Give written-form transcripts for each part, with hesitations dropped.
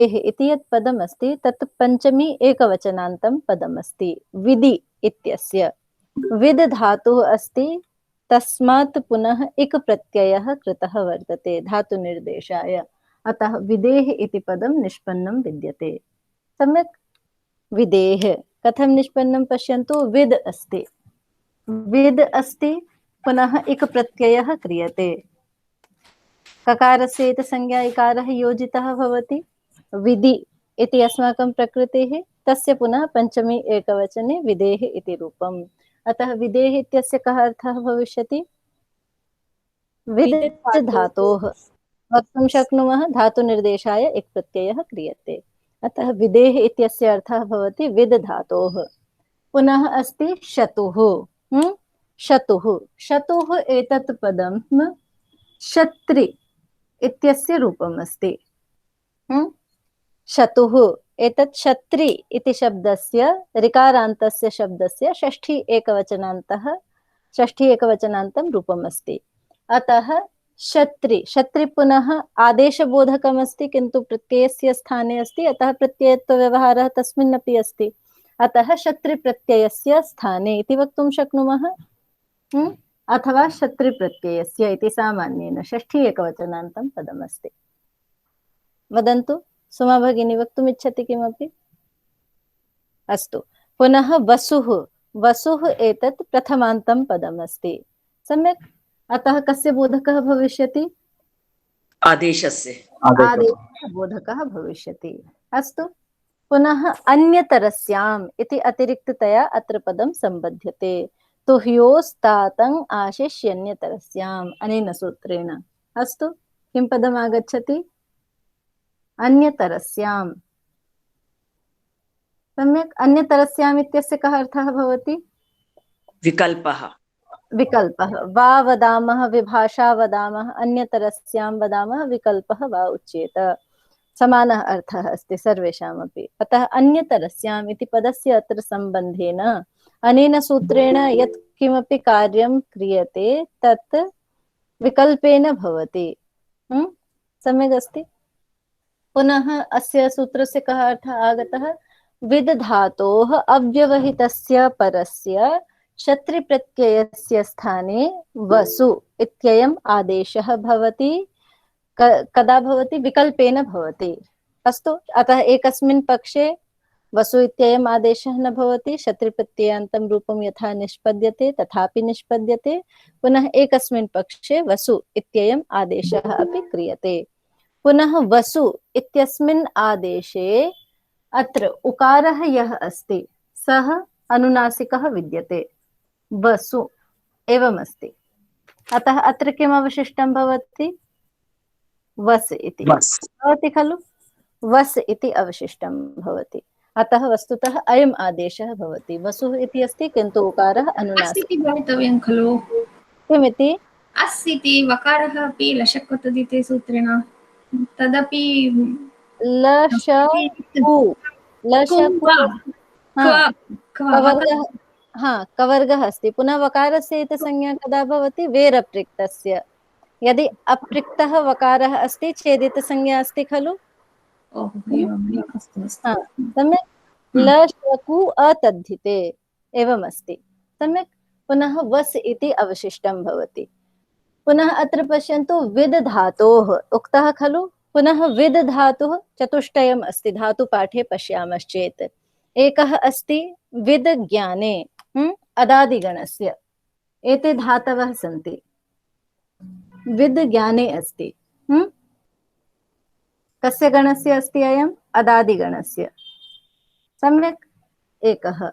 इति यत् पदमस्ति तत् पञ्चमी एकवचनान्तं पदमस्ति विधि इत्यस्य। विद् धातुः अस्ति, तस्मात् पुनः इक् प्रत्ययः कृतः वर्तते धातुनिर्देशाय, अतः विदेः इति पदं निष्पन्नं विद्यते। सम्यक्। विदेः कथं निष्पन्नं पश्यन्तु। विद् अस्ति, विद् अस्ति, पुनः इक् प्रत्ययः क्रियते, ककारस्य इति संज्ञा इकारः योजितः भवति, विधि इति अस्माकं प्रकृतेः, तस्य पुनः पञ्चमी एकवचने विदेः इति रूपम्। अतः विदेः इत्यस्य कः अर्थः भविष्यति? विद् धातोः वक्तुं शक्नुमः, धातुनिर्देशाय इक् प्रत्ययः क्रियते, अतः विदेः इत्यस्य अर्थः भवति विद् धातोः। पुनः अस्ति शतुः। शतुः, शतुः एतत् पदं शत्री इत्यस्य रूपम् अस्ति। शतुः एतत् शत्री इति शब्दस्य ऋकारान्तस्य शब्दस्य षष्ठी एकवचनान्तं रूपम् अस्ति। अतः शत्री, शत्री पुनः आदेशबोधकम् अस्ति, किन्तु प्रत्ययस्य स्थाने अस्ति, अतः प्रत्ययत्वव्यवहारः तस्मिन्नपि अस्ति, अतः शत्री प्रत्ययस्य स्थाने इति वक्तुं शक्नुमः। अथवा शत्री प्रत्ययस्य इति सामान्येन षष्ठी एकवचनान्तं पदमस्ति। वदन्तु, सुमा भगिनी वक्तुम् इच्छति किमपि? अस्तु। पुनः वसुः, वसुः एतत् प्रथमान्तं पदमस्ति। सम्यक्। अतः कस्य बोधकः भविष्यति? आदेशस्य बोधकः भविष्यति। अस्तु। पुनः अन्यतरस्याम् इति अतिरिक्ततया अत्र पदं सम्बध्यते। तुह्योस्तातं आशिष्यन्यतरस्याम् अनेन सूत्रेण। अस्तु। किं पदम् आगच्छति? अन्यतरस्याम्। सम्यक्। अन्यतरस्याम् इत्यस्य कः अर्थः भवति? विकल्पः। विकल्पः वा वदामः, विभाषा वदामः, अन्यतरस्यां वदामः, विकल्पः वा उच्येत, समानः अर्थः अस्ति सर्वेषामपि। अतः अन्यतरस्याम् इति पदस्य अत्र सम्बन्धेन अनेन सूत्रेण यत् किमपि कार्यं क्रियते तत् विकल्पेन भवति। सम्यक् अस्ति। पुनः अस्य सूत्रस्य कः अर्थः आगतः? विद् धातोः अव्यवहितस्य परस्य शत्री प्रत्ययस्य स्थाने वसु इत्ययम् आदेशः भवति। कदा भवति? विकल्पेन भवति। अस्तु। अतः एकस्मिन् पक्षे वसु इत्ययम् आदेशः न भवति, शत्री प्रत्ययान्तं रूपं यथा निष्पद्यते तथापि निष्पद्यते, पुनः एकस्मिन् पक्षे वसु इत्ययम् आदेशः अपि क्रियते। पुनः वसु इत्यस्मिन् आदेशे अत्र उकारः यः अस्ति सः अनुनासिकः विद्यते, वसु एवमस्ति। अतः अत्र किम् अवशिष्टं भवति? वस् इति भवति खलु। वस् इति अवशिष्टं भवति। अतः वस्तुतः अयम् आदेशः भवति। वसुः इति अस्ति, किन्तु उकारः अनुनासिकः भवितव्यं खलु। किमिति? अस् इति वकारः अपि लशक्वतदिते सूत्रेण तदपि कवर्गः अस्ति। पुनः वकारस्य इति संज्ञा कदा भवति? वेरप्रिक्तस्य। यदि अप्रिक्तः वकारः अस्ति चेदित संज्ञा अस्ति खलु। सम्यक्। लशकु अतद्धिते एवमस्ति। सम्यक्। पुनः वस् इति अवशिष्टं भवति। पुनः अत्र पश्यन्तु, विद् धातोः उक्तः खलु। पुनः विद् धातुः चतुष्टयम् अस्ति। धातुपाठे पश्यामश्चेत् एकः अस्ति विद् ज्ञाने अदादिगणस्य। एते धातवः सन्ति। विद् ज्ञाने अस्ति। कस्य गणस्य अस्ति अयम्? अदादिगणस्य। सम्यक्। एकः।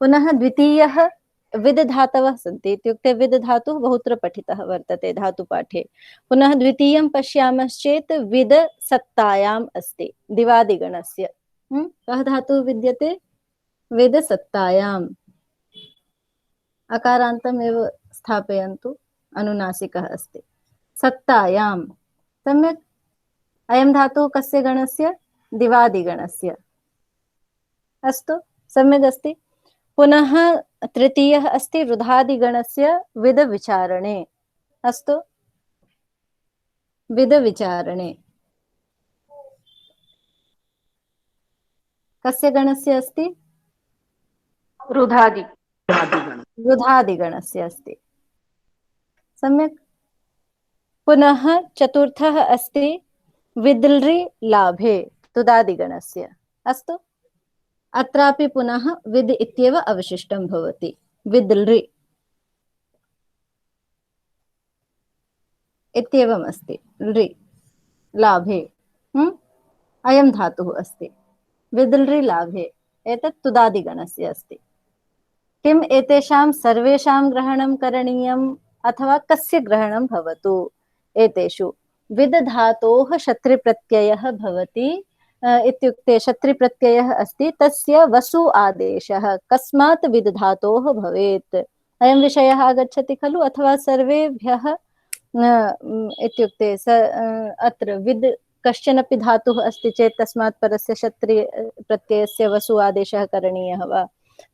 पुनः द्वितीयः विद् धातवः सन्ति, इत्युक्ते विद् धातुः बहुत्र पठितः वर्तते धातुपाठे। पुनः द्वितीयं पश्यामश्चेत् विद् सत्तायाम् अस्ति, दिवादिगणस्य। कः धातुः विद्यते? विद् सत्तायाम्। अकारान्तम् एव स्थापयन्तु, अनुनासिकः अस्ति। सत्तायां। सम्यक्। अयं धातुः कस्य गणस्य? दिवादिगणस्य। अस्तु। सम्यक् अस्ति। पुनः तृतीयः अस्ति रुधादिगणस्य विद् विचारणे। अस्तु। विद् विचारणे कस्य गणस्य अस्ति? रुधादि रुधादिगणस्य अस्ति। सम्यक्। पुनः चतुर्थः अस्ति विदल्रि लाभे तुदादिगणस्य। अस्तु, अत्रापि पुनः विद् इत्येव अवशिष्टं भवति। विदल्रि इत्येवम् अस्ति। लृ लाभे अयं धातुः अस्ति। विदल्रि लाभे एतत् तुदादिगणस्य अस्ति। किम् एतेषां सर्वेषां ग्रहणं करणीयम् अथवा कस्य ग्रहणं भवतु? एतेषु विद् धातोः शत्रिप्रत्ययः भवति। इत्युक्ते शत्रिप्रत्ययः अस्ति, तस्य वसु आदेशः कस्मात् विद् धातोः भवेत्? अयं विषयः आगच्छति खलु? अथवा सर्वेभ्यः इत्युक्ते अत्र विद् कश्चनपि धातुः अस्ति चेत् तस्मात् परस्य शत्रि प्रत्ययस्य वसु आदेशः करणीयः वा?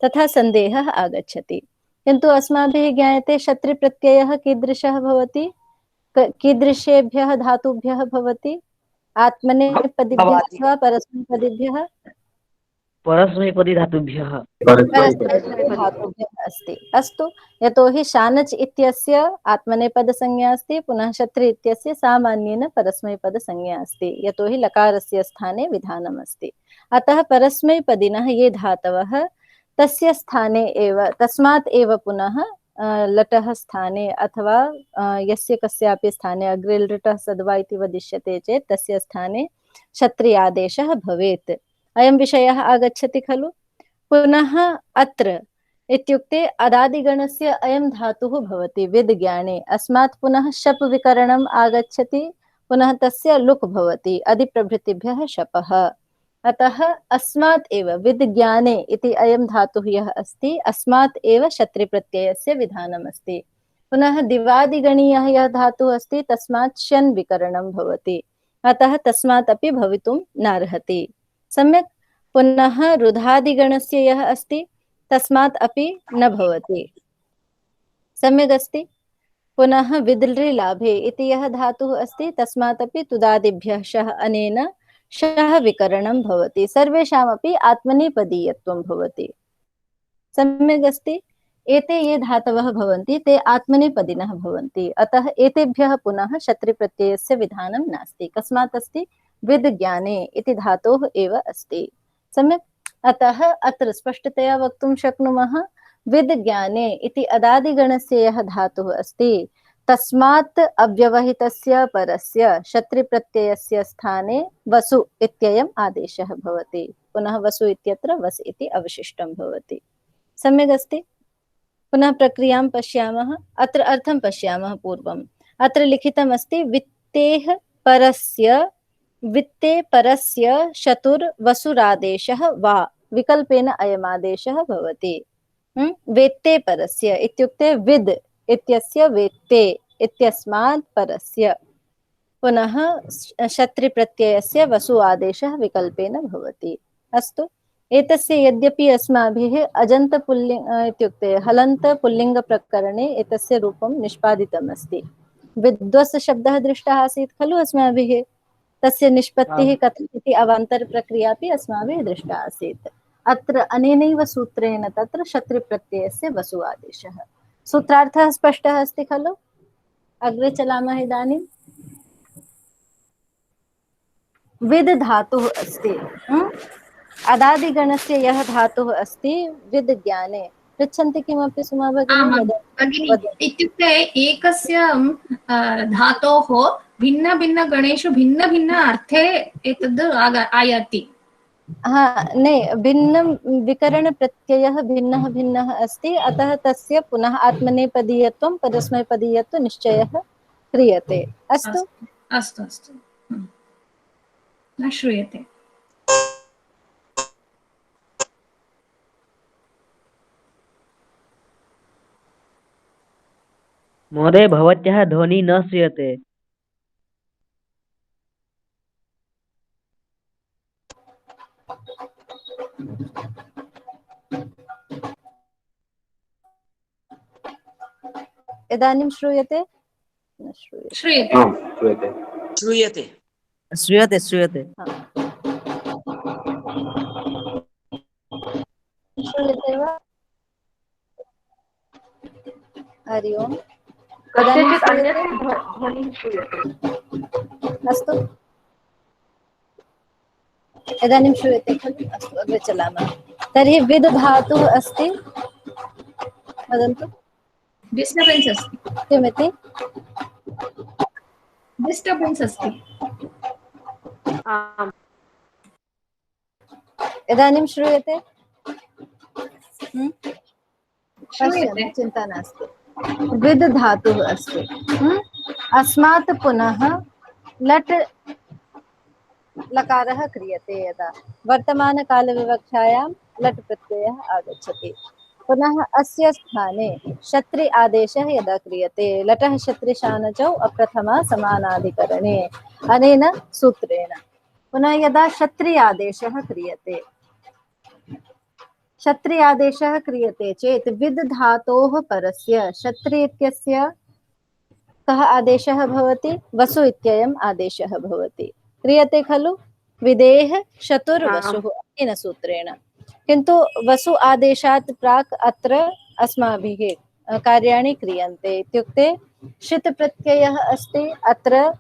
तथा सन्देहः आगच्छति। किन्तु अस्माभिः ज्ञायते शत्रिप्रत्ययः कीदृशः भवति? कीदृशेभ्यः धातुभ्यः भवति? आत्मनेपदिभ्यः अथवा परस्मैपदिभ्यः? परस्मैपदी धातुभ्यः धातुभ्यः अस्ति। अस्तु, यतोहि शानच् इत्यस्य आत्मनेपदसंज्ञा अस्ति, पुनः शत्रि इत्यस्य सामान्येन परस्मैपदसंज्ञा अस्ति, यतोहि लकारस्य स्थाने विधानम् अस्ति। अतः परस्मैपदिनः ये धातवः तस्य स्थाने एव, तस्मात् एव पुनः लटः स्थाने अथवा यस्य कस्यापि स्थाने अग्रे लटः सद्वा इति वदिष्यते चेत् तस्य स्थाने शत्रि आदेशः भवेत्। अयं विषयः आगच्छति खलु? पुनः अत्र इत्युक्ते अदादिगणस्य अयं धातुः भवति विद् ज्ञाने। अस्मात् पुनः शप् विकरणम् आगच्छति, पुनः तस्य लुक् भवति अधिप्रभृतिभ्यः शपः। अतः अस्मात् एव विद् ज्ञाने इति अयं धातुः यः अस्ति, अस्मात् एव शत्रिप्रत्ययस्य विधानम् अस्ति। पुनः दिवादिगणीयः यः धातुः अस्ति तस्मात् शन् विकरणं भवति, अतः तस्मात् अपि भवितुं नार्हति। सम्यक्। पुनः रुधादिगणस्य यः अस्ति तस्मात् अपि न भवति। सम्यक् अस्ति। पुनः विदल्रि लाभे इति यः धातुः अस्ति तस्मात् अपि तुदादिभ्यः शः अनेन शः विकरणं भवति। सर्वेषामपि आत्मनेपदीयत्वं भवति। सम्यक् अस्ति। एते ये धातवः भवन्ति ते आत्मनेपदिनः भवन्ति, अतः एतेभ्यः पुनः शत्रिप्रत्ययस्य विधानं नास्ति। कस्मात् अस्ति? विद् ज्ञाने इति धातोः एव अस्ति। सम्यक्। अतः अत्र स्पष्टतया वक्तुं शक्नुमः विद् ज्ञाने इति अदादिगणस्य यः धातुः अस्ति तस्मात् अव्यवहितस्य परस्य शत्रिप्रत्ययस्य स्थाने वसु इत्ययम् आदेशः भवति। पुनः वसु इत्यत्र वस् इति अवशिष्टं भवति। सम्यक् अस्ति। पुनः प्रक्रियां पश्यामः। अत्र अर्थं पश्यामः पूर्वम्। अत्र लिखितम् अस्ति वित्ते परस्य शतुर्वसुरादेशः वा विकल्पेन अयमादेशः भवति। वेत्ते परस्य इत्युक्ते विद् इत्यस्य वेत्ते इत्यस्मात् परस्य पुनः शत्रिप्रत्ययस्य वसु आदेशः विकल्पेन भवति। अस्तु, एतस्य यद्यपि अस्माभिः अजन्त पुल्लिङ्ग इत्युक्ते हलन्त पुल्लिङ्ग प्रकरणे एतस्य रूपं निष्पादितम् अस्ति। विद्वस् शब्दः दृष्टः आसीत् खलु अस्माभिः, तस्य निष्पत्तिः कथम् इति अवान्तर प्रक्रिया अपि अस्माभिः दृष्टा आसीत्। अत्र अनेनैव सूत्रेण तत्र शत्रुप्रत्ययस्य वसु आदेशः। सूत्रार्थः स्पष्टः अस्ति खलु? अग्रे चलामः इदानीं। विद् धातुः अस्ति, अदादिगणस्य यः धातुः अस्ति विद् ज्ञाने। पृच्छन्ति किमपि सुमा भगिनी? इत्युक्ते एकस्य धातोः भिन्न भिन्न गणेषु भिन्न भिन्न अर्थे एतद् आयाति। न, भिन्नं विकरण प्रत्ययः भिन्नः भिन्नः अस्ति, अतः तस्य पुनः आत्मनेपदीयत्वं परस्मैपदीयत्वं निश्चयः क्रियते। अस्तु अस्तु अस्तु, न श्रूयते। महोदय, भवत्याः ध्वनिः न श्रूयते। इदानीं श्रूयते? न श्रूयते। श्रूयते। श्रूयते श्रूयते। श्रूयते वा? हरि ओम्। कस्यचित् अन्यस्य ध्वनिः श्रूयते। अस्तु, इदानीं श्रूयते खलु? अस्तु, अग्रे चलामः। तर्हि विद् धातुः अस्ति, वदन्तु डिस्टर्बेन्स् अस्ति, किमिति? डिस्टर्बेन्स् अस्ति। आम्। इदानीं श्रूयते? श्रूयते। पश्यामि, चिन्ता नास्ति। विद् धातुः अस्ति, अस्मात् पुनः लट् लकारः क्रियते यदा वर्तमानकालविवक्षायां लट् प्रत्ययः आगच्छति। पुनः अस्य स्थाने शत्रि आदेशः यदा क्रियते लटः शत्रिशानचौ अप्रथमा समानाधिकरणे अनेन सूत्रेण। पुनः यदा शत्रि आदेशः क्रियते, शत्रि आदेशः क्रियते चेत् विद् धातोः परस्य शत्रि इत्यस्य कः आदेशः भवति? वसु इत्ययम् आदेशः भवति। क्रियते खलु? विदेह शतुर्वसुः अनेन सूत्रेण। किन्तु वसु आदेशात् प्राक् अत्र अस्माभिः कार्याणि क्रियन्ते। इत्युक्ते शित् प्रत्ययः अस्ति, अत्र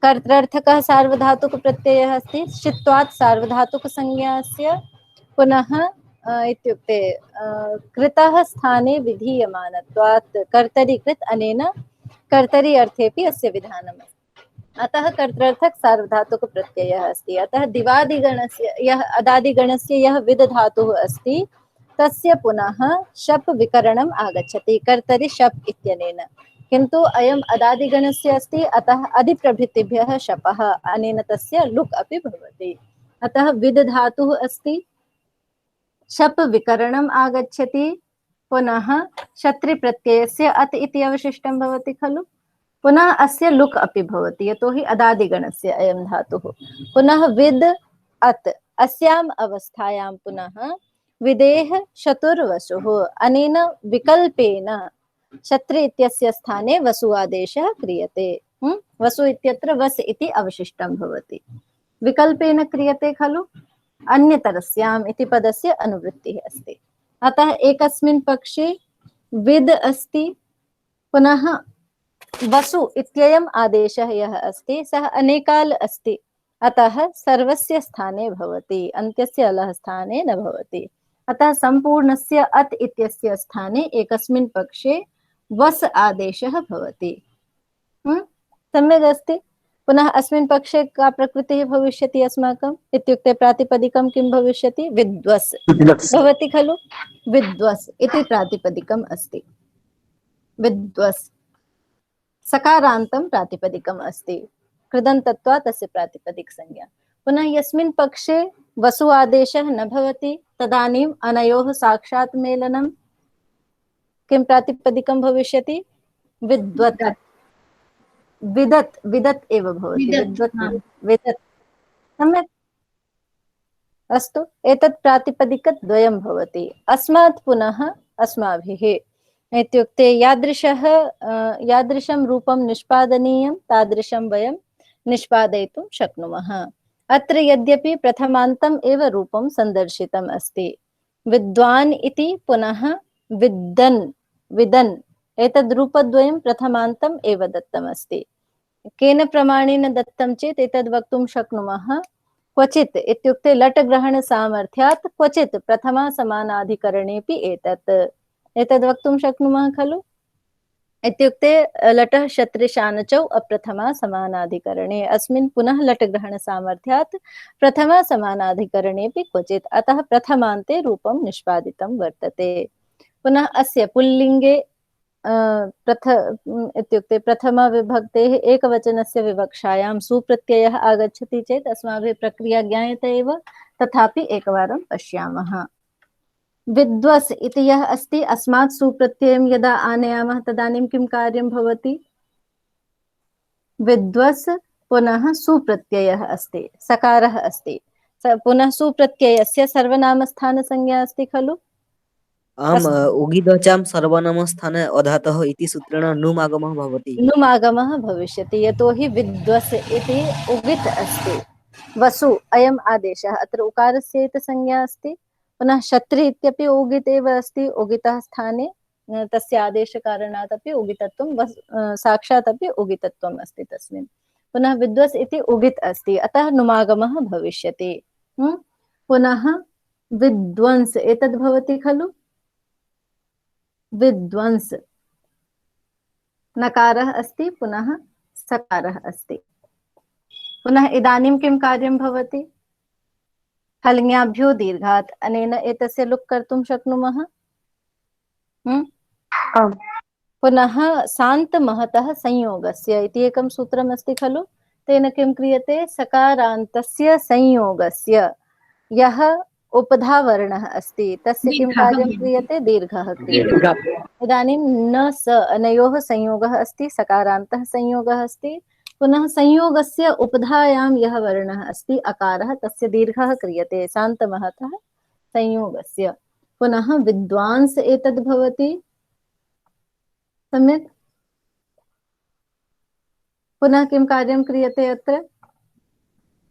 कर्तृर्थकः सार्वधातुकप्रत्ययः अस्ति, शित्वात् सार्वधातुकसंज्ञास्य। पुनः इत्युक्ते कृतः स्थाने विधीयमानत्वात् कर्तरि कृत् अनेन कर्तरि अर्थेपि अस्य विधानम्। अतः कर्तृर्थक सार्वधातुक प्रत्ययः अस्ति। अतः दिवादिगणस्य यः अदादिगणस्य यः विद् धातुः अस्ति तस्य पुनः शप् विकरणम् आगच्छति कर्तरि शप् इत्यनेन। किन्तु अयम् अदादिगणस्य अस्ति, अतः अधिप्रभृतिभ्यः शपः, अनेन तस्य लुक् अपि भवति। अतः विद् धातुः अस्ति, शप् विकरणम् आगच्छति, पुनः शत्रिप्रत्ययस्य अत् इति अवशिष्टं भवति खलु। पुनः अस्य लुक् अपि भवति, यतोहि अदादिगणस्य अयं धातुः। पुनः विद् अत्, अस्याम् अवस्थायां पुनः विदेह शतुर्वसुः, अनेन विकल्पेन शत्रि इत्यस्य स्थाने वसु आदेशः क्रियते। वसु इत्यत्र वस् इति अवशिष्टं भवति, विकल्पेन क्रियते खलु। अन्यतरस्याम् इति पदस्य अनुवृत्तिः अस्ति। अतः एकस्मिन् पक्षे विद् अस्ति, पुनः वसु इत्ययम् आदेशः यः अस्ति सः अनेकाल् अस्ति, अतः सर्वस्य स्थाने भवति, अन्त्यस्य अलः स्थाने न भवति। अतः सम्पूर्णस्य अत् इत्यस्य स्थाने एकस्मिन् पक्षे वस् आदेशः भवति। सम्यक् अस्ति। पुनः अस्मिन् पक्षे का प्रकृतिः भविष्यति अस्माकम् इत्युक्ते प्रातिपदिकं किं भविष्यति? विद्वस् भवति खलु। विद्वस् इति प्रातिपदिकम् अस्ति। विद्वस् सकारान्तं प्रातिपदिकम् अस्ति, कृदन्तत्वात् तस्य प्रातिपदिक संज्ञा। पुनः यस्मिन् पक्षे वसु आदेशः न भवति तदानीम् अनयोः साक्षात् मेलनं किं प्रातिपदिकं भविष्यति? विद्वत्। विदत्, विदत् एव भवति, विद्वत् विदत्। सम्यक् अस्तु, एतत् प्रातिपदिकद्वयं भवति। अस्मात् पुनः अस्माभिः इत्युक्ते यादृशं रूपं निष्पादनीयं तादृशं वयं निष्पादयितुं शक्नुमः। अत्र यद्यपि प्रथमान्तम् एव रूपं संदर्शितम् अस्ति, विद्वान् इति, पुनः विद्दन्, विदन्, एतद् रूपद्वयं प्रथमान्तम् एव दत्तम् अस्ति। केन प्रमाणेन दत्तं चेत् एतद् वक्तुं शक्नुमः, क्वचित् इत्युक्ते लट् ग्रहण सामर्थ्यात्, क्वचित् प्रथमा समानाधिकरणेपि एतद् वक्तुं शक्नुमः खलु। इत्युक्ते लटः शत्रिशानचौ अप्रथमा समानाधिकरणे, अस्मिन् पुनः लट् ग्रहण सामर्थ्यात् प्रथमा समानाधिकरणेपि क्वचित्, अतः प्रथमान्ते रूपं निष्पादितं वर्तते। पुनः अस्य पुल्लिङ्गे इत्युक्ते प्रथमा विभक्तेः एकवचनस्य विवक्षायां सुप्रत्ययः आगच्छति चेत् अस्माभिः प्रक्रिया ज्ञायते एव, तथापि एकवारं पश्यामः। विद्वस् इति यः अस्ति, अस्मात् सुप्रत्ययं यदा आनयामः तदानीं किं कार्यं भवति? विद्वस् पुनः सुप्रत्ययः अस्ति, सकारः अस्ति, पुनः सुप्रत्ययस्य सर्वनामस्थानसंज्ञा अस्ति खलु। आम्, उगिदचां सर्वनामस्थाने अधातः इति सूत्रेण नुम् आगमः भवति। नुम् आगमः भविष्यति, यतोहि विद्वस् इति उगित् अस्ति। वसु अयम् आदेशः, अत्र उकारस्य इति संज्ञा अस्ति, पुनः क्षत्रि इत्यपि उगित् एव अस्ति, उगितः स्थाने तस्य आदेशकारणात् अपि उगितत्वं साक्षात् अपि उगितत्वम् अस्ति तस्मिन्। पुनः विद्वस् इति उगित् अस्ति, अतः नुमागमः भविष्यति। पुनः विद्वंस एतद् भवति खलु, विद्वंस नकारः अस्ति, पुनः सकारः अस्ति। पुनः इदानीं किं कार्यं भवति, हल्ङ्याभ्यो दीर्घात् अनेन एतस्य लुक् कर्तुं शक्नुमः। पुनः सान्तमहतः संयोगस्य इति एकं सूत्रम् अस्ति खलु, तेन किं क्रियते, सकारान्तस्य संयोगस्य यः उपधावर्णः अस्ति तस्य किं कार्यं क्रियते, दीर्घः क्रियते। इदानीं न स अनयोः संयोगः अस्ति, सकारान्तः संयोगः अस्ति, पुनः संयोगस्य उपधायां यः वर्णः अस्ति अकारः तस्य दीर्घः क्रियते, शान्तमहतः संयोगस्य। पुनः विद्वांस एतद् भवति, सम्यक्। पुनः किं कार्यं क्रियते अत्र,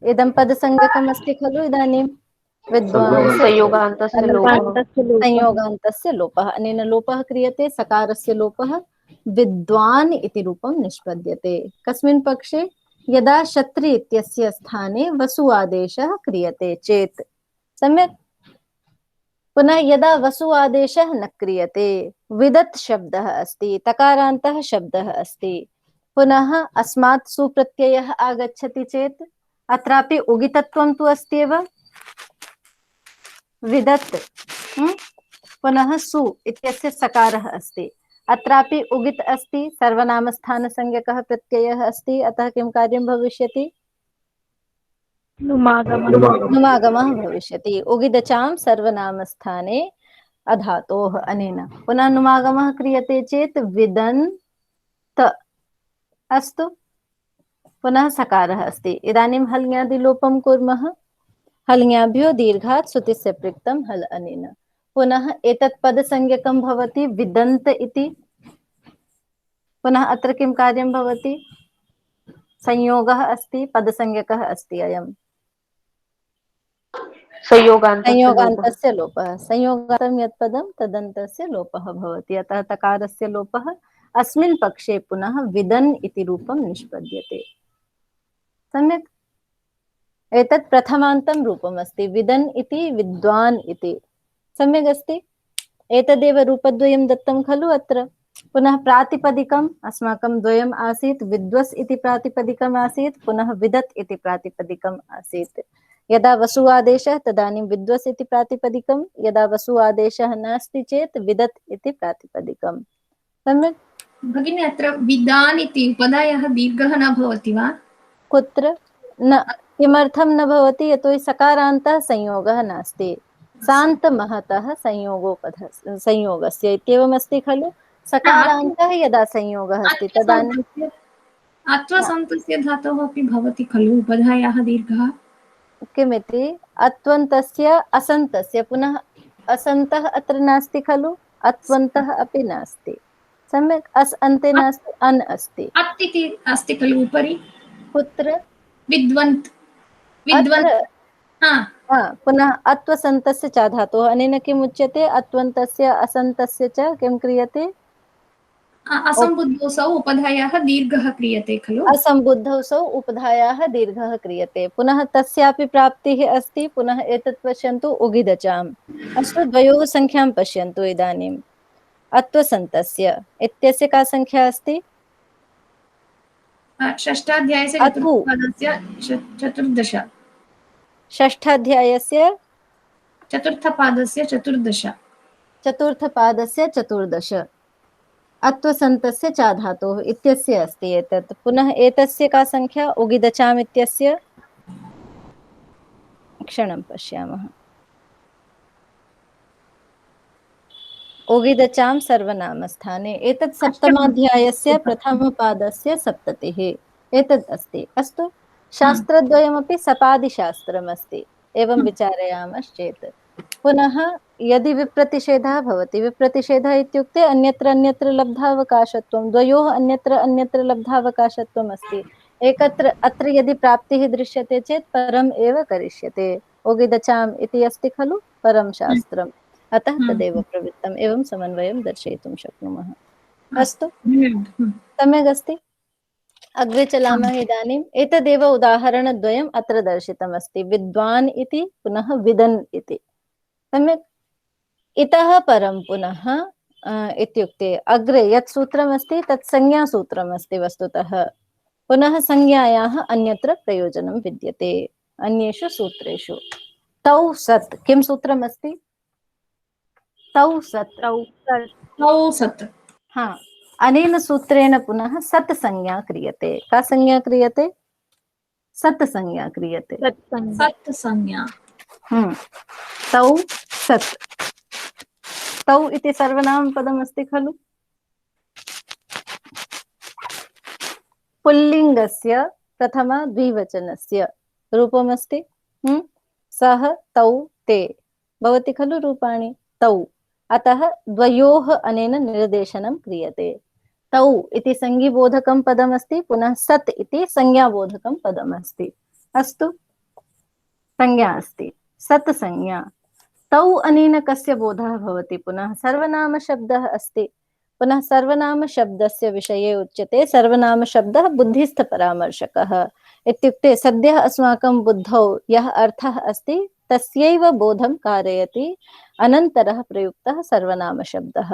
इदं पदसंज्ञकम् अस्ति खलु, इदानीं विद्वांस संयोगान्तस्य लोपः, अनेन लोपः क्रियते, सकारस्य लोपः, विद्वान् इति रूपं निष्पद्यते। कस्मिन् पक्षे, यदा क्षत्रि इत्यस्य स्थाने वसु आदेशः क्रियते चेत्, सम्यक्। पुनः यदा वसु आदेशः न क्रियते, विदत् शब्दः अस्ति, तकारान्तः शब्दः अस्ति, पुनः अस्मात् सुप्रत्ययः आगच्छति चेत् अत्रापि उगितत्वं तु अस्ति एव, विदत् पुनः सु इत्यस्य सकारः अस्ति, अत्रापि उगित् अस्ति, सर्वनामस्थानसंज्ञकः प्रत्ययः अस्ति, अतः किं कार्यं भविष्यति, नुमागमः भविष्यति। उगिदचां सर्वनामस्थाने अधातोः अनेन। पुनः नुमागमः क्रियते चेत् विदन्त अस्तु, पुनः सकारः अस्ति। इदानीं हल्ङ्यादिलोपं कुर्मः, हल्ङ्याभ्यो दीर्घात् सुतिस्य पृक्तं हल् अनेन। पुनः एतत् पदसंज्ञकं भवति विदन्त इति, पुनः अत्र किं कार्यं भवति, संयोगः अस्ति, पदसंज्ञकः अस्ति अयं, संयोगान्तस्य लोपः, संयोगान्तं यत् पदं तदन्तस्य लोपः भवति, अतः तकारस्य लोपः अस्मिन् पक्षे पुनः विदन् इति रूपं निष्पद्यते, सम्यक्। एतत् प्रथमान्तं रूपम् अस्ति, विदन् इति विद्वान् इति, सम्यक् अस्ति। एतदेव रूपद्वयं दत्तं खलु अत्र। पुनः प्रातिपदिकम् अस्माकं द्वयम् आसीत्, विद्वस् इति प्रातिपदिकम् आसीत्, पुनः विदत् इति प्रातिपदिकम् आसीत्। यदा वसु आदेशः तदानीं विद्वस् इति प्रातिपदिकं, यदा वसु आदेशः नास्ति चेत् विदत् इति प्रातिपदिकं, सम्यक्। भगिनी अत्र विदान् इति उपधायाः दीर्घः न भवति वा? कुत्र न, किमर्थं न भवति, यतोहि सकारान्तः संयोगः नास्ति, शान्तमहतः संयोगस्य इत्येवम् अस्ति खलु। सकारान्तः यदा संयोगः अस्ति तदानीं अत्वसन्तस्य धातोः अपि भवति खलु उपधायाः दीर्घः, किमिति, अत्वन्तस्य असन्तस्य, पुनः असन्तः अत्र नास्ति खलु, अत्वन्तः अपि नास्ति, सम्यक्। अस् अन्ते नास्ति, अन् अस्ति, अत् इति अस्ति खलु उपरि, कुत्र, विद्वन्त्, पुनः अत्वसन्तस्य च धातोः, अनेन किम् उच्यते, अत्वन्तस्य असन्तस्य च किं क्रियते, असम्बुद्धौ उपधायाः दीर्घः क्रियते खलु, असम्बुद्धौ उपधायाः दीर्घः क्रियते। पुनः तस्यापि प्राप्तिः अस्ति, पुनः एतत् पश्यन्तु उगिदचाम्, अस्तु, द्वयोः संख्यां पश्यन्तु इदानीम्। अत्वसन्तस्य इत्यस्य का संख्या अस्ति, षष्ठाध्यायस्य चतुर्दश, षष्ठाध्यायस्य चतुर्थपादस्य चतुर्दश, चतुर्थपादस्य चतुर्दश, अत्वसन्तस्य च धातोः इत्यस्य अस्ति एतत्। पुनः एतस्य का संख्या, उगिदचाम् इत्यस्य, क्षणं पश्यामः, उगिदचां सर्वनामस्थाने, एतत् सप्तमाध्यायस्य प्रथमपादस्य सप्ततिः एतत् अस्ति, अस्तु। शास्त्रद्वयमपि सपादिशास्त्रम् अस्ति, एवं विचारयामश्चेत्। पुनः यदि विप्रतिषेधः भवति, विप्रतिषेधः इत्युक्ते अन्यत्र अन्यत्र लब्धावकाशत्वं, द्वयोः अन्यत्र अन्यत्र लब्धावकाशत्वम् अस्ति। एकत्र अत्र यदि प्राप्तिः दृश्यते चेत् परम् एव करिष्यते, ओगिदचाम् इति अस्ति खलु परं शास्त्रम्, अतः तदेव प्रवृत्तम्, एवं समन्वयं दर्शयितुं शक्नुमः। अस्तु, सम्यक् अस्ति। अग्रे चलामः इदानीम्। एतदेव उदाहरणद्वयम् अत्र दर्शितमस्ति, विद्वान् इति पुनः विदन् इति। सम्यक्। इतः परं पुनः इत्युक्ते अग्रे यत् सूत्रमस्ति तत् संज्ञासूत्रमस्ति वस्तुतः। पुनः संज्ञायाः अन्यत्र प्रयोजनं विद्यते अन्येषु सूत्रेषु। तौ सत् किं सूत्रमस्ति? तौ सत्। तौ सत्। हाँ, अनेन सूत्रेण पुनः सत् संज्ञा क्रियते। का संज्ञा क्रियते? सत् संज्ञा क्रियते। सत् संज्ञा। तौ सत्। तौ इति सर्वनामपदमस्ति खलु। पुल्लिङ्गस्य प्रथमा द्विवचनस्य रूपमस्ति। सः तौ ते भवति खलु रूपाणि तौ। अतः द्वयोः अनेन निर्देशनं क्रियते। तौ इति संज्ञाबोधकं पदमस्ति, पुनः सत् इति संज्ञाबोधकं पदमस्ति। अस्तु, संज्ञा अस्ति, सत् संज्ञा। तौ अनेन कस्य बोधः भवति? पुनः सर्वनाम शब्दः अस्ति। पुनः सर्वनाम शब्दस्य विषये उच्यते सर्वनाम शब्दः बुद्धिस्थ परामर्शकः। इत्युक्ते सद्यः अस्माकं बुद्धौ यः अर्थः अस्ति तस्यैव बोधं कारयति अनन्तरः प्रयुक्तः सर्वनाम शब्दः।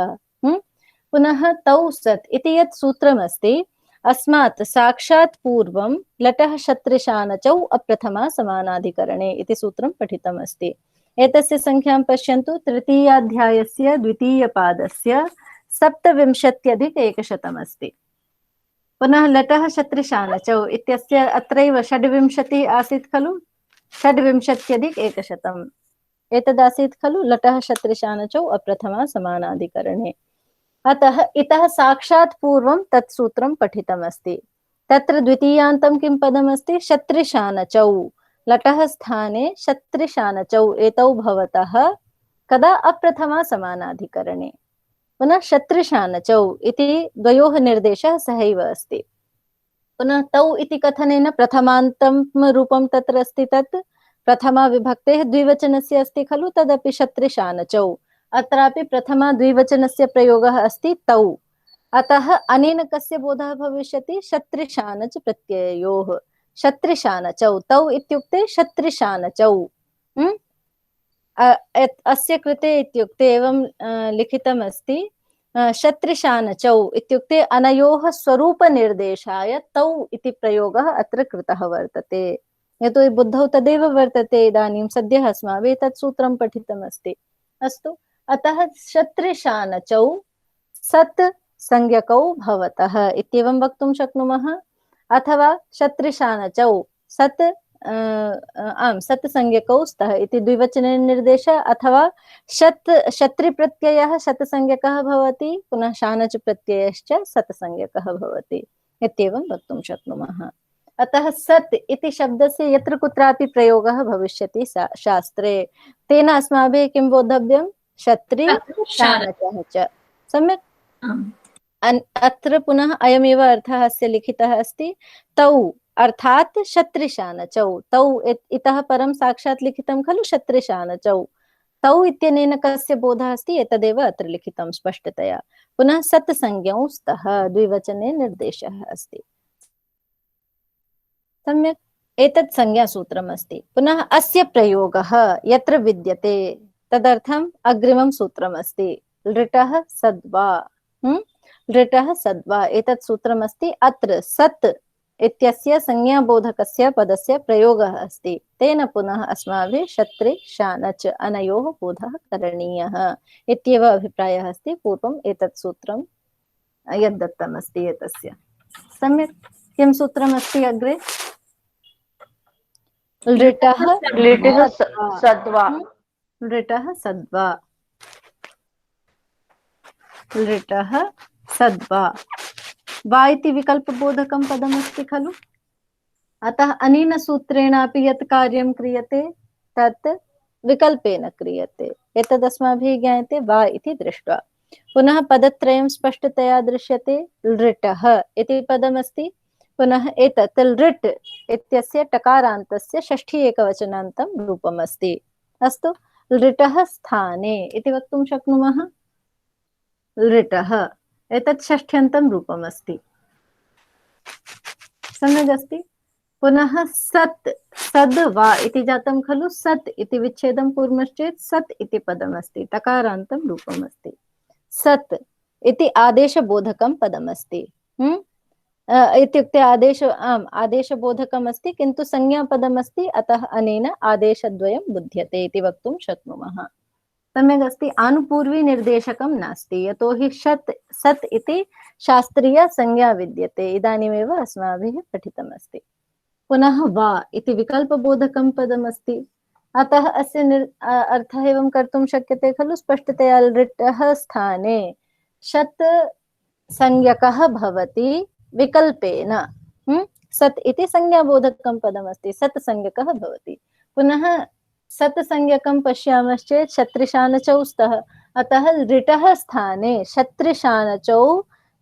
पुनः तौ सत् इति यत् सूत्रमस्ति अस्मात् साक्षात् पूर्वं लटः शत्रिशानचौ अप्रथमा समानाधिकरणे इति सूत्रं पठितमस्ति। एतस्य संख्यां पश्यन्तु, तृतीयाध्यायस्य द्वितीयपादस्य 27+100 अस्ति। पुनः लटः शत्रिशानचौ इत्यस्य अत्रैव 26 आसीत् खलु, 26+100 एतदासीत् खलु लटः शत्रिशानचौ अप्रथमा समानाधिकरणे। अतः इतः साक्षात् पूर्वं तत् सूत्रं पठितमस्ति। तत्र द्वितीयान्तं किं पदमस्ति? शत्रिशानचौ। लटः स्थाने शत्रिशानचौ एतौ भवतः कदा? अप्रथमा समानाधिकरणे। पुनः शत्रिशानचौ इति द्वयोः निर्देशः सहैव अस्ति। पुनः तौ इति कथनेन प्रथमान्तं रूपं तत्र अस्ति, तत् प्रथमा विभक्तेः द्विवचनस्य अस्ति खलु, तदपि शत्रिशानचौ। अत्रापि प्रथमा द्विवचनस्य प्रयोगः अस्ति तौ। अतः अनेन कस्य बोधः भविष्यति? शत्रिशानच प्रत्ययोः। शत्रिशानचौ, तौ इत्युक्ते शत्रिशानचौ। अस्य कृते इत्युक्ते एवं लिखितमस्ति, शत्रिशानचौ इत्युक्ते अनयोः स्वरूपनिर्देशाय तौ इति प्रयोगः अत्र कृतः वर्तते। यतोहि बुद्धौ तदेव वर्तते, इदानीं सद्यः अस्माभिः तत् सूत्रं पठितमस्ति। अस्तु, अतः शत्रिशानचौ सत् संज्ञकौ भवतः इत्येवं वक्तुं शक्नुमः। अथवा शत्रिशानचौ सत् सत् संज्ञकौ स्तः इति द्विवचने निर्देशः। अथवा शत्रिप्रत्ययः शत् संज्ञकः भवति, पुनः शानच प्रत्ययश्च सत् संज्ञकः भवति इत्येवं वक्तुं शक्नुमः। अतः सत् इति शब्दस्य यत्र कुत्रापि प्रयोगः भविष्यति शास्त्रे, तेन अस्माभिः किं बोद्धव्यं? शत्रि शानचः च। सम्यक्। अत्र पुनः अयमेव अर्थः अस्य लिखितः अस्ति, तौ अर्थात शत्रिशानचौ। तौ इतः परं साक्षात् लिखितं खलु शत्रिशानचौ। तौ इत्यनेन कस्य बोधः अस्ति? एतदेव अत्र लिखितं स्पष्टतया। पुनः सत् संज्ञौ स्तः द्विवचने निर्देशः अस्ति। सम्यक्। एतत् संज्ञासूत्रम् अस्ति। पुनः अस्य प्रयोगः यत्र विद्यते तदर्थम् अग्रिमं सूत्रमस्ति, लृटः सद्वा। लृटः सद्वा एतत् सूत्रमस्ति। अत्र सत् इत्यस्य संज्ञाबोधकस्य पदस्य प्रयोगः अस्ति। तेन पुनः अस्माभिः शत्रि शानच अनयोः बोधः करणीयः इत्येव अभिप्रायः अस्ति। पूर्वम् एतत् सूत्रं यद्दत्तमस्ति एतस्य। सम्यक्। किं सूत्रमस्ति अग्रे? लृटः सद्वा। लृटः सद्वा। लृटः सद्वा। वा इति विकल्पबोधकं पदमस्ति खलु। अतः अनेन सूत्रेणापि यत् कार्यं क्रियते तत् विकल्पेन क्रियते। एतदस्माभिः ज्ञायते वा इति दृष्ट्वा। पुनः पदत्रयं स्पष्टतया दृश्यते। लृटः इति पदमस्ति, पुनः एतत् लृट् इत्यस्य टकारान्तस्य षष्ठी एकवचनान्तं रूपमस्ति। अस्तु, लृटः स्थाने इति वक्तुं शक्नुमः। लृटः एतत् षष्ठ्यन्तं रूपमस्ति। सम्यक् अस्ति। पुनः सत् सद् वा इति जातं खलु। सत् इति विच्छेदं कुर्मश्चेत् सत् इति पदमस्ति, टकारान्तं रूपमस्ति। सत् इति आदेशबोधकं पदमस्ति। इत्युक्ते आदेशबोधकम् अस्ति, किन्तु संज्ञापदमस्ति, अतः अनेन आदेशद्वयं बुध्यते इति वक्तुं शक्नुमः। सम्यक् अस्ति। आनुपूर्वी निर्देशकं नास्ति, यतोहि सत् इति शास्त्रीय संज्ञा विद्यते, इदानीमेव अस्माभिः पठितमस्ति। पुनः वा इति विकल्पबोधकं पदमस्ति, अतः अस्य अर्थः एवं कर्तुं शक्यते खलु स्पष्टतया। लृटः स्थाने शत् संज्ञकः भवति विकल्पेन। सत् इति संज्ञाबोधकं पदमस्ति, सत् संज्ञकः भवति। पुनः सत् संज्ञकं पश्यामश्चेत् शत्रिशानचौ स्तः, अतः लृटः स्थाने शत्रिशानचौ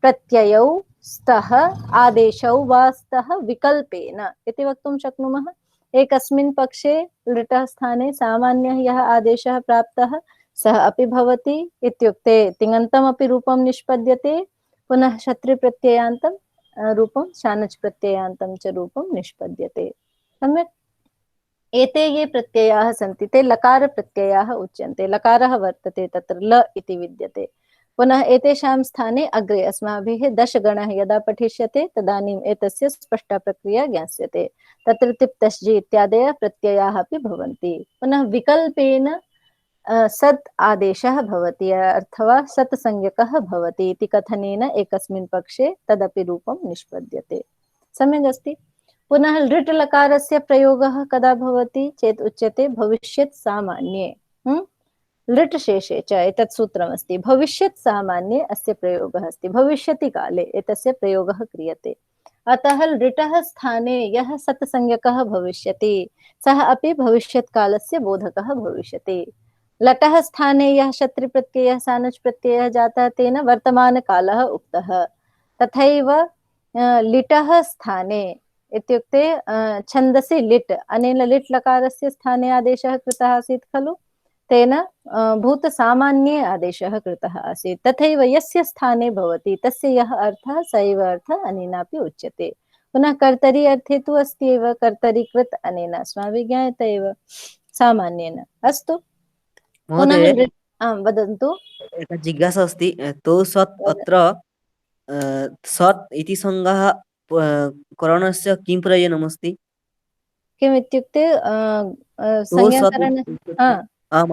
प्रत्ययौ स्तः आदेशौ वा स्तः विकल्पेन इति वक्तुं शक्नुमः। एकस्मिन् पक्षे लृटः स्थाने सामान्यः यः आदेशः प्राप्तः सः अपि भवति, इत्युक्ते तिङन्तमपि रूपं निष्पद्यते, पुनः शत्रुप्रत्ययान्तं रूपं शानच् प्रत्ययान्तं च रूपं निष्पद्यते। सम्यक्। एते ये प्रत्ययाः सन्ति ते लकार प्रत्ययाः उच्यन्ते। लकारः वर्तते तत्र ल इति विद्यते। पुनः एतेषां स्थाने अग्रे अस्माभिः दशगणः यदा पठिष्यते तदानीम् एतस्य स्पष्टा प्रक्रिया ज्ञास्यते। तत्र तिप्तश्जी इत्यादयः प्रत्ययाः अपि भवन्ति। पुनः विकल्पेन सत् आदेशः भवति अथवा सत् संज्ञकः भवति इति कथनेन एकस्मिन् पक्षे तदपि रूपं निष्पद्यते। सम्यक् अस्ति। पुनः लृट् लकारस्य प्रयोगः कदा भवति चेत् उच्यते भविष्यत् सामान्ये। लृट् शेषे च एतत् सूत्रमस्ति। भविष्यत् सामान्ये अस्य प्रयोगः अस्ति, भविष्यति काले एतस्य प्रयोगः क्रियते। अतः लृटः स्थाने यः सत् संज्ञकः भविष्यति सः अपि भविष्यत् कालस्य बोधकः भविष्यति। लटः स्थाने यः शत्रुप्रत्ययः सानच् प्रत्ययः जातः तेन वर्तमानकालः उक्तः। तथैव लिटः स्थाने इत्युक्ते छन्दसि लिट्, अनेन लिट् लकारस्य स्थाने आदेशः कृतः आसीत् खलु, तेन भूतसामान्ये आदेशः कृतः आसीत्। तथैव यस्य स्थाने भवति तस्य यः अर्थः स एव अर्थः अनेनापि उच्यते। पुनः कर्तरि अर्थे तु अस्ति एव, कर्तरि कृत् अनेन अस्माभिः ज्ञायते एव सामान्येन। अस्तु, पुनः वदन्तु। एका जिज्ञासा अस्ति। तो सत् अत्र सत् इति संज्ञः करणस्य किं प्रयोजनमस्ति? किम् इत्युक्ते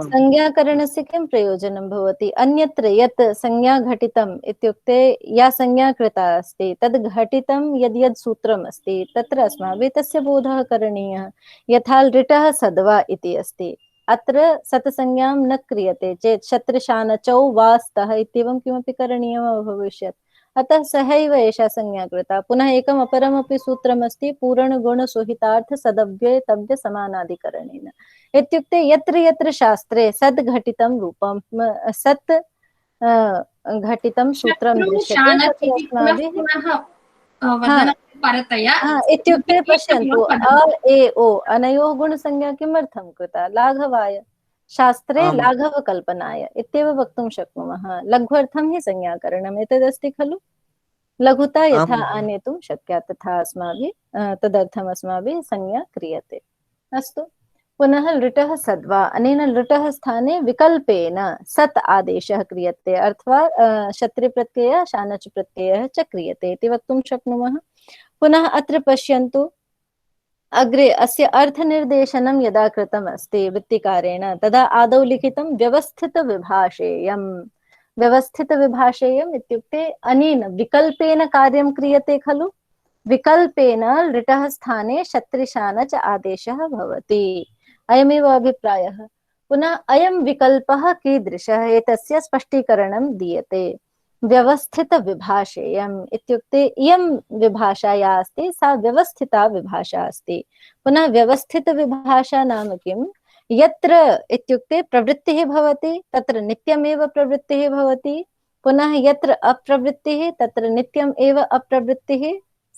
संज्ञाकरणस्य किं प्रयोजनं भवति? अन्यत्र यत् संज्ञा घटितम् इत्युक्ते या संज्ञा कृता अस्ति तद् घटितं यद् सूत्रम् अस्ति तत्र अस्माभिः तस्य बोधः करणीयः। यथा लृटः सद्वा इति अस्ति, अत्र सत् संज्ञां न क्रियते चेत् शत्रुशानचौ वा स्तः इत्येवं किमपि करणीयम् अभविष्यत्। अतः सहैव एषा संज्ञा कृता। पुनः एकम् अपरमपि सूत्रमस्ति पूरणगुणसुहितार्थ सदव्यय तव्य समानाधिकरणेन। इत्युक्ते यत्र यत्र शास्त्रे सद् घटितं रूपं सत् घटितं सूत्रं दृश्यते इत्युक्ते पश्यन्तु अ ए ओ अनयोः गुणसंज्ञा किमर्थं कृता? लाघवाय, शास्त्रे लाघवकल्पनाय इत्येव वक्तुं शक्नुमः। लघ्वर्थं हि संज्ञाकरणम् एतदस्ति खलु। लघुता यथा आनेतुं शक्या तथा अस्माभिः तदर्थम् अस्माभिः संज्ञा क्रियते। अस्तु, पुनः लृटः सद्वा, अनेन लृटः स्थाने विकल्पेन सत् आदेशः क्रियते अथवा शत्रुप्रत्ययः शानच् प्रत्ययः च क्रियते इति वक्तुं शक्नुमः। पुनः अत्र पश्यन्तु, अग्रे अस्य अर्थनिर्देशनं यदा कृतम् अस्ति वृत्तिकारेण तदा आदौ लिखितं व्यवस्थितविभाषेयम्। व्यवस्थितविभाषेयम् इत्युक्ते अनेन विकल्पेन कार्यं क्रियते खलु। विकल्पेन लृटः स्थाने शत्रुशानच् आदेशः भवति, अयमेव अभिप्रायः। पुनः अयं विकल्पः कीदृशः एतस्य स्पष्टीकरणं दीयते। व्यवस्थितविभाषेयम् इत्युक्ते इयं विभाषा या अस्ति सा व्यवस्थिता विभाषा अस्ति। पुनः व्यवस्थितविभाषा नाम किम्? यत्र इत्युक्ते प्रवृत्तिः भवति तत्र नित्यमेव प्रवृत्तिः भवति, पुनः यत्र अप्रवृत्तिः तत्र नित्यम् एव अप्रवृत्तिः।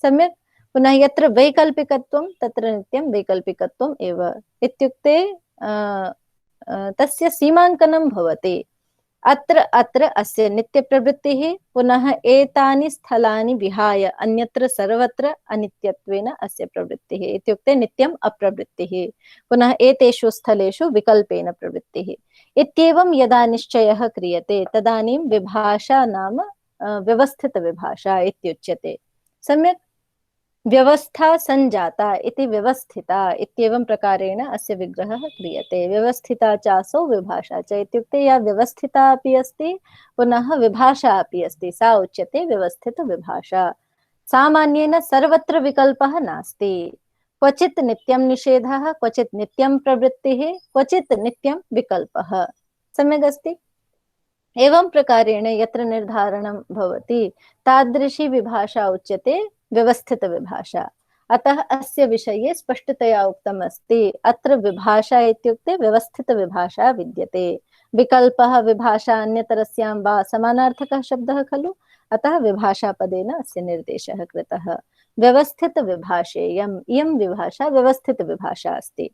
सम्यक्। पुनः यत्र वैकल्पिकत्वं तत्र नित्यं वैकल्पिकत्वम् एव इत्युक्ते तस्य सीमाङ्कनं भवति। अत्र अत्र अस्य नित्यप्रवृत्तिः पुनः एतानि स्थलानि विहाय अन्यत्र सर्वत्र अनित्यत्वेन अस्य प्रवृत्तिः इत्युक्ते नित्यम् अप्रवृत्तिः पुनः एतेषु स्थलेषु विकल्पेन प्रवृत्तिः इत्येवं यदा निश्चयः क्रियते तदानीं विभाषा नाम व्यवस्थितविभाषा इत्युच्यते। सम्यक् व्यवस्था संजाता इति व्यवस्थिता इत्येवं प्रकारेण अस्य विग्रहः क्रियते। व्यवस्थिता चासौ विभाषा च इत्युक्ते या व्यवस्थिता अपि अस्ति पुनः विभाषा अपि अस्ति सा उच्यते व्यवस्थितविभाषा। सामान्येन सर्वत्र विकल्पः नास्ति, क्वचित् नित्यं निषेधः, क्वचित् नित्यं प्रवृत्तिः, क्वचित् नित्यं विकल्पः। सम्यक् अस्ति। एवं प्रकारेण यत्र निर्धारणं भवति तादृशी विभाषा उच्यते व्यवस्थित विभाषा। अतः अस्य विषये स्पष्टतया उक्तम् अस्ति अत्र विभाषा इत्युक्ते व्यवस्थित विभाषा विद्यते। विकल्पः विभाषा अन्यतरस्यां वा समानार्थकः शब्दः खलु, अतः विभाषापदेन अस्य निर्देशः कृतः। व्यवस्थित विभाषेयम्, इयं विभाषा व्यवस्थित विभाषा अस्ति।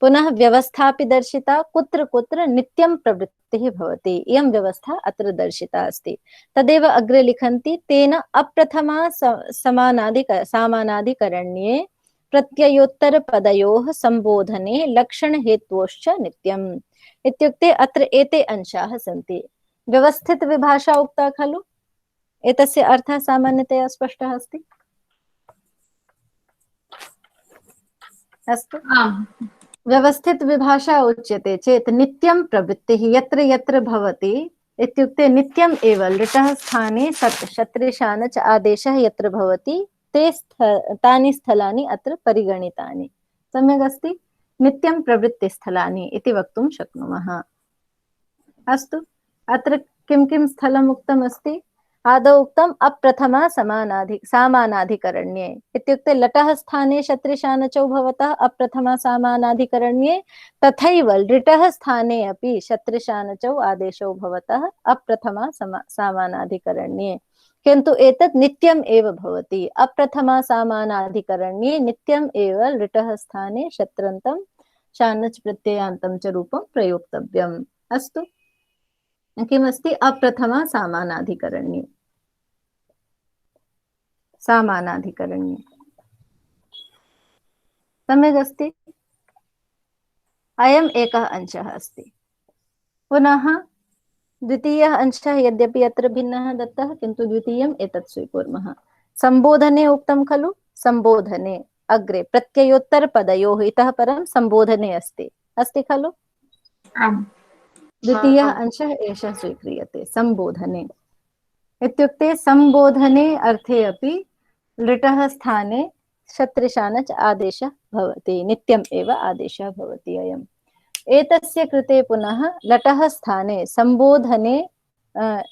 पुनः व्यवस्थापि दर्शिता, कुत्र कुत्र नित्यं प्रवृत्तिः भवति, इयं व्यवस्था अत्र दर्शिता अस्ति। तदेव अग्रे लिखन्ति तेन अप्रथमा सामानाधिकरण्ये प्रत्ययोत्तरपदयोः संबोधने लक्षणहेत्वोश्च नित्यम् इत्युक्ते अत्र एते अंशाः सन्ति। व्यवस्थित विभाषा उक्ता खलु, एतस्य अर्थः सामान्यतया स्पष्टः अस्ति। अस्तु, व्यवस्थित विभाषा उच्यते चेत् नित्यं प्रवृत्तिः यत्र यत्र भवति इत्युक्ते नित्यम् एव लिटः स्थाने सत् शत्रिशान च आदेशः यत्र भवति तानि स्थलानि अत्र परिगणितानि। सम्यक् अस्ति। नित्यं प्रवृत्तिस्थलानि इति वक्तुं शक्नुमः। अस्तु, अत्र किं किं स्थलम् उक्तम् अस्ति? आदौ उक्तम् अप्रथमा सामानाधिकरण्ये इत्युक्ते लटः स्थाने शत्रिशानचौ भवतः अप्रथमा सामानाधिकरण्ये, तथैव लिटः स्थाने अपि शत्रिशानचौ आदेशौ भवतः अप्रथमा सामानाधिकरण्ये। किन्तु एतत् नित्यम् एव भवति। अप्रथमा सामानाधिकरण्ये नित्यम् एव लिटः स्थाने शत्रन्तं शानच् प्रत्ययान्तं च रूपं प्रयोक्तव्यम्। अस्तु, किमस्ति अप्रथमा सामानाधिकरण्ये? सामानाधिकरण्ये सम्यक् अस्ति। अयम् एकः अंशः अस्ति। पुनः द्वितीयः अंशः यद्यपि अत्र भिन्नः दत्तः किन्तु द्वितीयम् एतत् स्वीकुर्मः। संबोधने उक्तं खलु, संबोधने अग्रे प्रत्ययोत्तरपदयोः इतः परं संबोधने अस्ति खलु। द्वितीयः अंशः एषः स्वीक्रियते संबोधने इत्युक्ते संबोधने अर्थे अपि लिटः स्थाने शत्रिशानच् आदेशः भवति, नित्यम् एव आदेशः भवति अयम्। एतस्य कृते पुनः लटः स्थाने संबोधने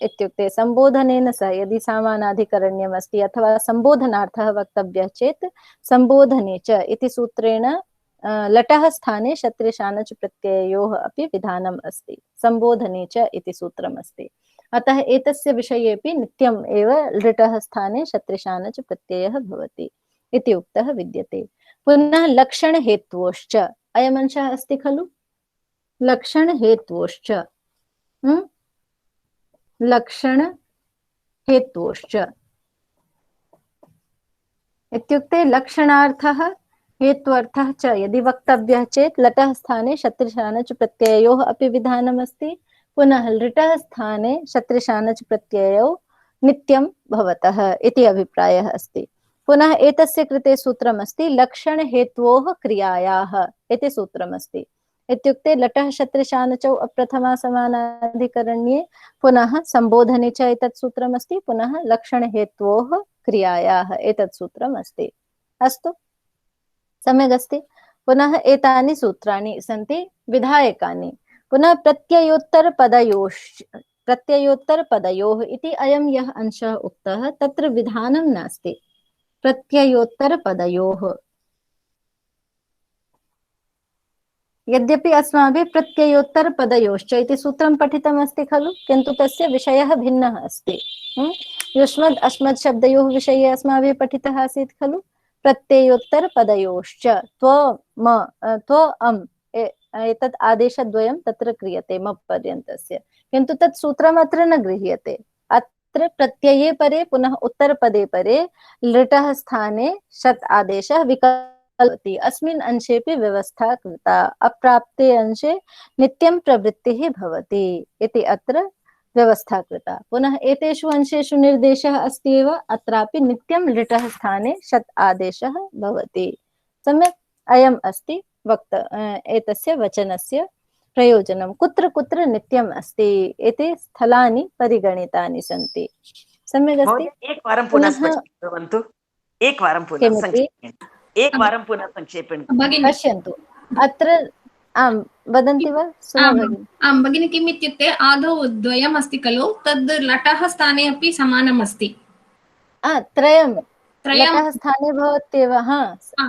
इत्युक्ते संबोधनेन सह यदि सामानाधिकरण्यम् अस्ति अथवा संबोधनार्थः वक्तव्यः चेत् संबोधने च इति सूत्रेण लटः स्थाने शत्रिशानच् प्रत्ययोः अपि विधानम् अस्ति। संबोधने च इति सूत्रम् अस्ति। अतः एतस्य विषयेपि नित्यम् एव लिटः स्थाने शत्रिशानच् प्रत्ययः भवति इति उक्तः विद्यते। पुनः लक्षणहेत्वोश्च अयमंशः अस्ति खलु। लक्षणहेत्वोश्च लक्षणहेत्वोश्च इत्युक्ते लक्षणार्थः हेत्वर्थः च यदि वक्तव्यः चेत् लटः स्थाने शत्रिशानच् प्रत्ययोः अपि विधानम् अस्ति। पुनः लिटः स्थाने शत्रिशानच् प्रत्ययौ नित्यं भवतः इति अभिप्रायः अस्ति। पुनः एतस्य कृते सूत्रम् अस्ति लक्षणहेत्वोः क्रियायाः इति सूत्रम् अस्ति। इत्युक्ते लटः शत्रिशानचौ अप्रथमा समानाधिकरण्ये पुनः संबोधने च एतत् सूत्रम् अस्ति। पुनः लक्षणहेत्वोः क्रियायाः एतत् सूत्रम् अस्ति। अस्तु, सम्यक् अस्ति। पुनः एतानि सूत्राणि सन्ति विधायकानि। पुनः प्रत्ययोत्तरपदयोः इति अयं यः अंशः उक्तः तत्र विधानं नास्ति। प्रत्ययोत्तरपदयोः यद्यपि अस्माभिः प्रत्ययोत्तरपदयोश्च इति सूत्रं पठितम् अस्ति खलु, किन्तु तस्य विषयः भिन्नः अस्ति। युष्मद् अस्मद् शब्दयोः विषये अस्माभिः पठितः आसीत् खलु। प्रत्ययोत्तरपदयोश्च त्वम् एतत् आदेशद्वयं तत्र क्रियते मप् पर्यन्तस्य, किन्तु तत् सूत्रम् अत्र न गृह्यते। अत्र प्रत्यये परे पुनः उत्तरपदे परे लृटः स्थाने शत् आदेशः विकल्पति। अस्मिन् अंशेऽपि व्यवस्था कृता। अप्राप्ते अंशे नित्यं प्रवृत्तिः भवति इति अत्र व्यवस्था कृता। पुनः एतेषु अंशेषु निर्देशः अस्ति एव, अत्रापि नित्यं लिटः स्थाने शत् आदेशः भवति। सम्यक् अयम् अस्ति एतस्य वचनस्य प्रयोजनं। कुत्र कुत्र नित्यम् अस्ति इति स्थलानि परिगणितानि सन्ति। सम्यक् अस्ति। एकवारं पुनः स्पष्टीकुर्वन्तु। एकवारं पुनः संक्षेपेण एकवारं पुनः संक्षेपेण पश्यन्तु। अत्र आं वदन्ति वा सुमा भगिनी? आं भगिनी, किम् इत्युक्ते आदौ द्वयम् अस्ति खलु, तद् लटः स्थाने अपि समानम् अस्ति। त्रयं लटः स्थाने भवत्येव।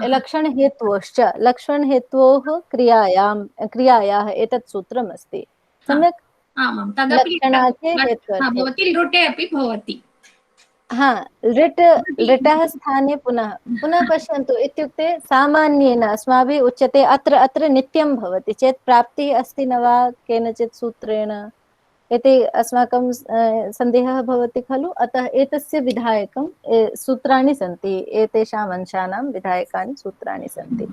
लक्षणहेतोश्च, लक्षणहेतोः क्रियायाः एतत् सूत्रम् अस्ति। सम्यक्। आमां, तदपि लक्षणार्थे हेत्वर्थे भवति, लृटे अपि भवति। लृटः स्थाने पुनः पश्यन्तु। इत्युक्ते सामान्येन अस्माभिः उच्यते अत्र अत्र नित्यं भवति चेत् प्राप्तिः अस्ति न वा केनचित् सूत्रेण इति अस्माकं सन्देहः भवति खलु। अतः एतस्य विधायकं सूत्राणि सन्ति, एतेषाम् अंशानां विधायकानि सूत्राणि सन्ति।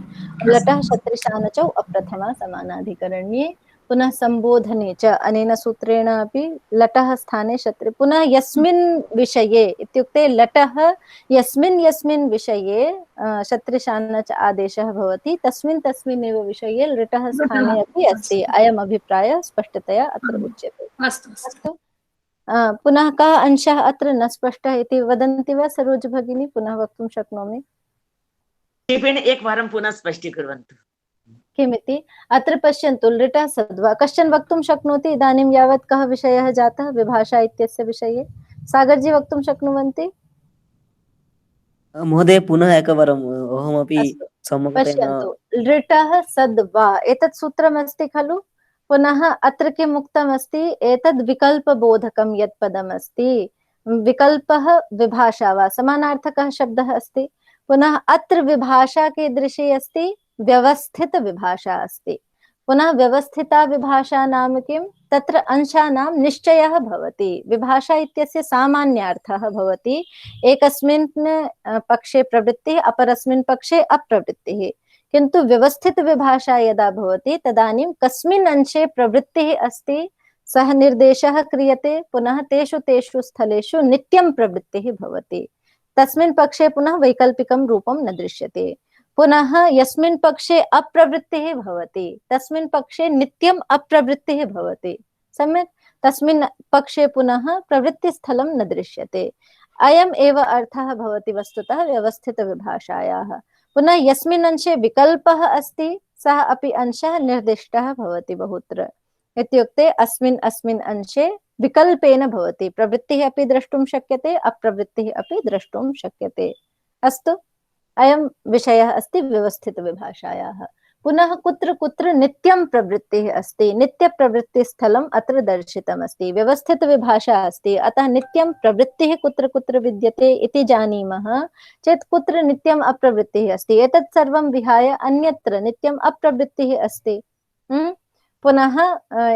लटः शत्रिशानचौ अप्रथमा समानाधिकरण्ये, पुनः संबोधने च अनेन सूत्रेण अपि लटः स्थाने शत्रि, पुनः यस्मिन् विषये इत्युक्ते लटः यस्मिन् विषये शत्रिशान च आदेशः भवति तस्मिन् एव विषये लटः स्थाने अपि अस्ति। अयम् अभिप्रायः स्पष्टतया अत्र उच्यते। अस्तु। पुनः कः अंशः अत्र न स्पष्टः इति वदन्ति वा सरोज भगिनी? पुनः वक्तुं शक्नोमि? एकवारं पुनः स्पष्टीकुर्वन्तु। किमिति? अत्र पश्यन्तु, लृटः सद्वा कश्चन वक्तुं शक्नोति इदानीं यावत्? कः विषयः जातः विभाषा इत्यस्य विषये? सागरजी वक्तुं शक्नुवन्ति? महोदय पुनः एकवारम् अहमपि सम्यक्तया पश्यन्तु, लृटः सद्वा एतत् सूत्रमस्ति खलु। पुनः अत्र किम् उक्तमस्ति? एतद् विकल्पबोधकं यत् पदमस्ति, विकल्पः विभाषा वा समानार्थकः शब्दः अस्ति। पुनः अत्र विभाषा कीदृशी अस्ति? व्यवस्थित विभाषा अस्ति। पुनः व्यवस्थिता विभाषा नाम किं? तत्र अंशानां निश्चयः भवति। विभाषा इत्यस्य सामान्यार्थः भवति एकस्मिन् पक्षे प्रवृत्तिः अपरस्मिन् पक्षे अप्रवृत्तिः, किन्तु व्यवस्थित विभाषा यदा भवति तदानीं कस्मिन् अंशे प्रवृत्तिः अस्ति सः निर्देशः क्रियते, पुनः तेषु स्थलेषु नित्यं प्रवृत्तिः भवति। तस्मिन् पक्षे पुनः वैकल्पिकं रूपं न दृश्यते। पुनः यस्मिन् पक्षे अप्रवृत्तिः भवति तस्मिन् पक्षे नित्यम् अप्रवृत्तिः भवति। सम्यक्। तस्मिन् पक्षे पुनः प्रवृत्तिस्थलं न दृश्यते। अयम् एव अर्थः भवति वस्तुतः व्यवस्थित विभाषायाः। पुनः यस्मिन् अंशे विकल्पः अस्ति सः अपि अंशः निर्दिष्टः भवति बहुत्र। इत्युक्ते अस्मिन् अंशे विकल्पेन भवति, प्रवृत्तिः अपि द्रष्टुं शक्यते, अप्रवृत्तिः अपि द्रष्टुं शक्यते। अस्तु। अयं विषयः अस्ति व्यवस्थित विभाषायाः। पुनः कुत्र कुत्र नित्यं प्रवृत्तिः अस्ति, नित्यप्रवृत्तिस्थलम् अत्र दर्शितमस्ति। व्यवस्थित विभाषा अस्ति, अतः नित्यं प्रवृत्तिः कुत्र कुत्र विद्यते इति जानीमः चेत् कुत्र नित्यम् अप्रवृत्तिः अस्ति एतत् सर्वं विहाय अन्यत्र नित्यम् अप्रवृत्तिः अस्ति। पुनः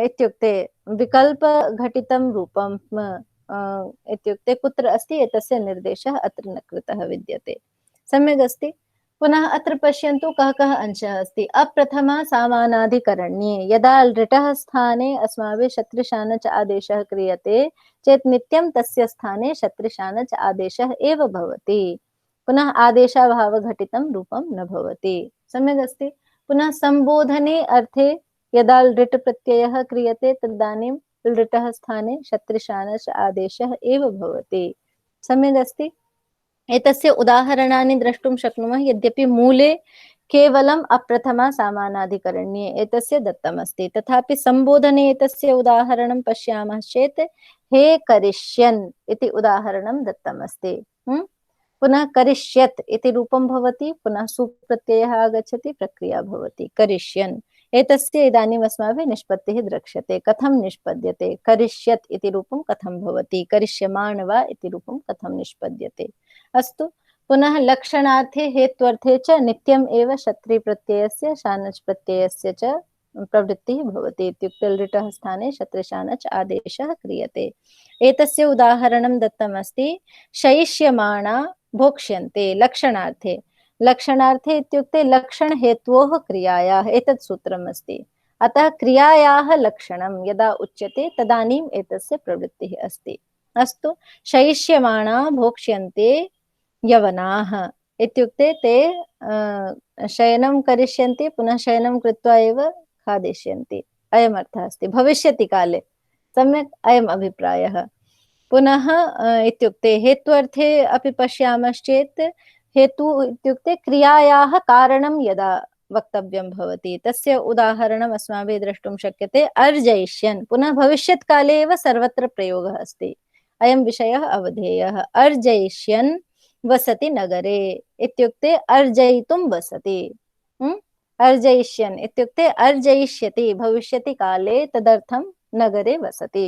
इत्युक्ते विकल्पघटितं रूपं इत्युक्ते कुत्र अस्ति एतस्य निर्देशः अत्र न कृतः विद्यते। सम्यक् अस्ति। पुनः अत्र पश्यन्तु कः अंशः अस्ति। अप्रथमा सामानाधिकरण्ये यदा लृटः स्थाने अस्माभिः शत्रिशान च आदेशः क्रियते चेत् नित्यं तस्य स्थाने शत्रिशान च आदेशः एव भवति। पुनः आदेशाभावघटितं रूपं न भवति। सम्यक् अस्ति। पुनः संबोधने अर्थे यदा लृट् प्रत्ययः क्रियते तदानीं लृटः स्थाने शत्रिशान च आदेशः एव भवति। सम्यक् अस्ति। एतस्य उदाहरणानि द्रष्टुं शक्नुमः, यद्यपि मूले केवलम् अप्रथमा सामानाधिकरण्ये एतस्य दत्तमस्ति, तथापि संबोधने एतस्य उदाहरणं पश्यामः चेत् हे करिष्यन् इति उदाहरणं दत्तमस्ति। पुनः करिष्यत् इति रूपं भवति, पुनः सुप्रत्ययः आगच्छति, प्रक्रिया भवति करिष्यन्। एतस्य इदानीम् अस्माभिः निष्पत्तिः द्रक्ष्यते। कथं निष्पद्यते? करिष्यत् इति रूपं कथं भवति, करिष्यमाण वा इति रूपं कथं निष्पद्यते। अस्तु। पुनः लक्षणार्थे हेत्वर्थे च नित्यम् एव शत्री प्रत्ययस्य शानच् प्रत्ययस्य च प्रवृत्तिः भवति। इत्युक्ते लिटः स्थाने शत्रुशानच् आदेशः क्रियते। एतस्य उदाहरणं दत्तमस्ति शयिष्यमाणा भोक्ष्यन्ते लक्षणार्थे। लक्षणार्थे इत्युक्ते लक्षणहेत्वोः क्रियायाः एतत् सूत्रम् अस्ति। अतः क्रियायाः लक्षणं यदा उच्यते तदानीम् एतस्य प्रवृत्तिः अस्ति। अस्तु, शयिष्यमाणा भोक्ष्यन्ते यवनाः इत्युक्ते ते शयनं करिष्यन्ति, पुनः शयनं कृत्वा एव खादिष्यन्ति, अयम् अर्थः अस्ति। भविष्यति काले, सम्यक्, अयम् अभिप्रायः। पुनः इत्युक्ते हेत्वर्थे अपि पश्यामश्चेत् हेतु इत्युक्ते क्रियायाः कारणं यदा वक्तव्यं भवति तस्य उदाहरणम् अस्माभिः द्रष्टुं शक्यते। अर्जयिष्यन्, पुनः भविष्यत्काले एव सर्वत्र प्रयोगः अस्ति, अयं विषयः अवधेयः। अर्जयिष्यन् वसति नगरे इत्युक्ते अर्जयितुं वसति। अर्जयिष्यन् इत्युक्ते अर्जयिष्यति भविष्यति काले, तदर्थं नगरे वसति,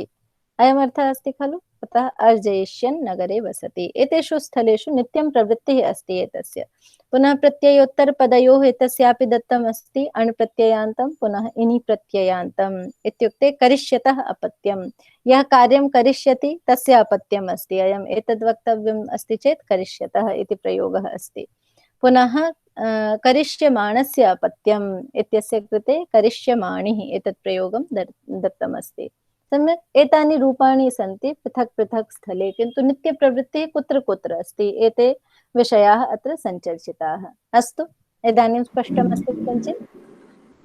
अयमर्थः अस्ति खलु। अतः अर्जयिष्यन् नगरे वसति। एतेषु स्थलेषु नित्यं प्रवृत्तिः अस्ति एतस्य। पुनः प्रत्ययोत्तरपदयोः एतस्यापि दत्तम् अस्ति अण्प्रत्ययान्तं पुनः इनि प्रत्ययान्तम् इत्युक्ते करिष्यतः अपत्यं, यः कार्यं करिष्यति तस्य अपत्यम् अस्ति। अयम् एतद् वक्तव्यम् अस्ति चेत् करिष्यतः इति प्रयोगः अस्ति। पुनः करिष्यमाणस्य अपत्यम् इत्यस्य कृते करिष्यमाणिः एतत् प्रयोगं दत्तमस्ति। सम्यक्, एतानि रूपाणि सन्ति पृथक् पृथक् स्थले, किन्तु नित्यप्रवृत्तिः कुत्र कुत्र अस्ति, एते विषयाः अत्र सञ्चर्चिताः। अस्तु, इदानीं स्पष्टमस्ति किञ्चित्?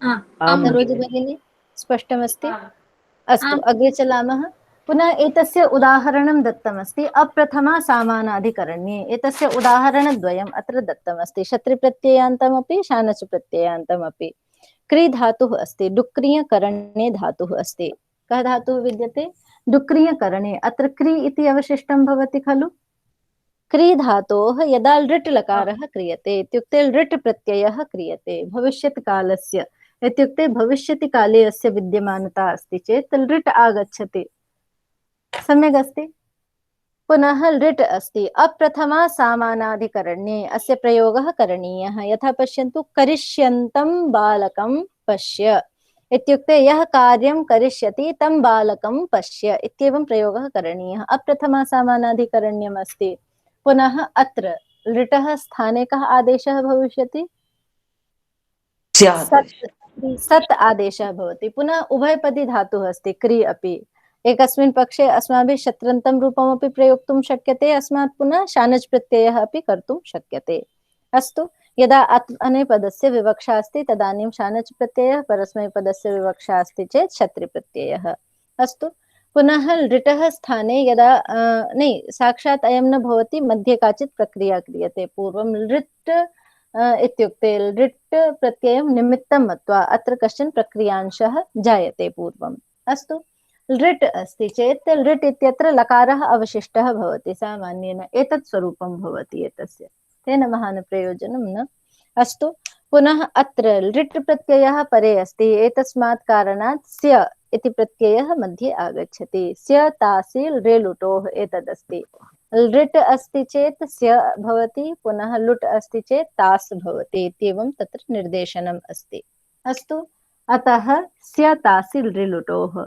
सरोज भगिनी, स्पष्टमस्ति? अस्तु, अग्रे चलामः। पुनः एतस्य उदाहरणं दत्तमस्ति अप्रथमा सामानाधिकरण्ये। एतस्य उदाहरणद्वयम् अत्र दत्तमस्ति, शत्रुप्रत्ययान्तमपि शानच् प्रत्ययान्तमपि। क्री धातुः अस्ति, डुक्रियकरणे धातुः अस्ति। कः धातुः विद्यते? डुक्रियकरणे। अत्र क्री इति अवशिष्टं भवति खलु। क्री धातोः यदा लृट् लकारः क्रियते इत्युक्ते लृट् प्रत्ययः क्रियते भविष्यत्कालस्य, इत्युक्ते भविष्यति काले अस्य विद्यमानता अस्ति चेत् लृट् आगच्छति। सम्यक् अस्ति। पुनः लृट् अस्ति अप्रथमा सामानाधिकरण्ये, अस्य प्रयोगः करणीयः। यथा पश्यन्तु, करिष्यन्तं बालकं पश्य इत्युक्ते यः कार्यं करिष्यति तं बालकं पश्य इत्येवं प्रयोगः करणीयः। अप्रथमा सामानाधिकरण्यम् अस्ति। पुनः अत्र लृटः स्थाने कः आदेशः भविष्यति? सत् आदेशः भवति। पुनः उभयपदी धातुः अस्ति क्री अपि। एकस्मिन् पक्षे अस्माभिः शत्रन्तं रूपमपि प्रयोक्तुं शक्यते, अस्मात् पुनः शानच् प्रत्ययः अपि कर्तुं शक्यते। अस्तु, यदा अनेपदस्य विवक्षा अस्ति तदानीं शानच् प्रत्ययः, परस्मैपदस्य विवक्षा अस्ति चेत् शत्रुप्रत्ययः। अस्तु, पुनः लृटः स्थाने यदा साक्षात् अयं न भवति, मध्ये काचित् प्रक्रिया क्रियते। पूर्वं लृट् इत्युक्ते लृट् प्रत्ययं निमित्तं मत्वा अत्र कश्चन प्रक्रियांशः जायते पूर्वम्। अस्तु, लृट् अस्ति चेत् लृट् इत्यत्र लकारः अवशिष्टः भवति सामान्येन, एतत् स्वरूपं भवति एतस्य, तेन महान् प्रयोजनं न। अस्तु, पुनः अत्र लृट् प्रत्ययः परे अस्ति, एतस्मात् कारणात् स्य इति प्रत्ययः मध्ये आगच्छति। स्य तासि रेलुटोः एतदस्ति। लृट् अस्ति चेत् स्य भवति, पुनः लुट् अस्ति चेत् तास् भवति इत्येवं तत्र निर्देशनम् अस्ति। अस्तु, अतः स्य तासि रेलुटोः,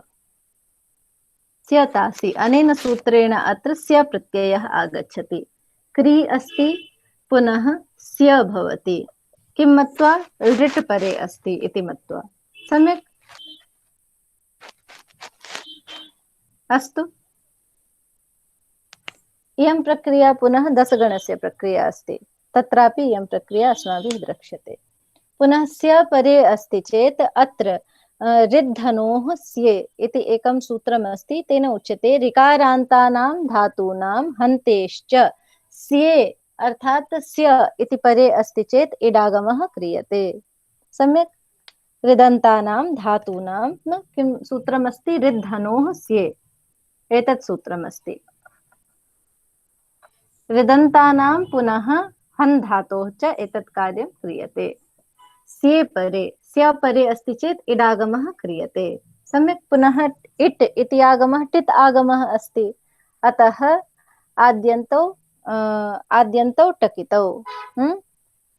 स्य तासि, अनेन सूत्रेण अत्र स्य प्रत्ययः आगच्छति। क्री अस्ति, पुनः स्य भवति, किं मत्वा? लृट् परे अस्ति इति मत्वा। सम्यक्। अस्तु, इयं प्रक्रिया पुनः दशगणस्य प्रक्रिया अस्ति, तत्रापि इयं प्रक्रिया अस्माभिः द्रक्ष्यते। पुनः स्य परे अस्ति चेत् अत्र रिद्धनोः स्ये इति एकं सूत्रम् अस्ति, तेन उच्यते ऋकारान्तानां धातूनां हन्तेश्च स्ये, अर्थात् स्य इति परे अस्ति चेत् इडागमः क्रियते। सम्यक्। रिदन्तानां धातूनां किं सूत्रमस्ति? रिद्धनोः स्ये, एतत् सूत्रमस्ति। रिदन्तानां पुनः हन् धातोः च एतत् कार्यं क्रियते। स्ये परे, स्य परे अस्ति चेत् इडागमः क्रियते। सम्यक्। पुनः इट् इति आगमः टित् आगमः अस्ति, अतः आद्यन्तौ आद्यन्तौ टकितौ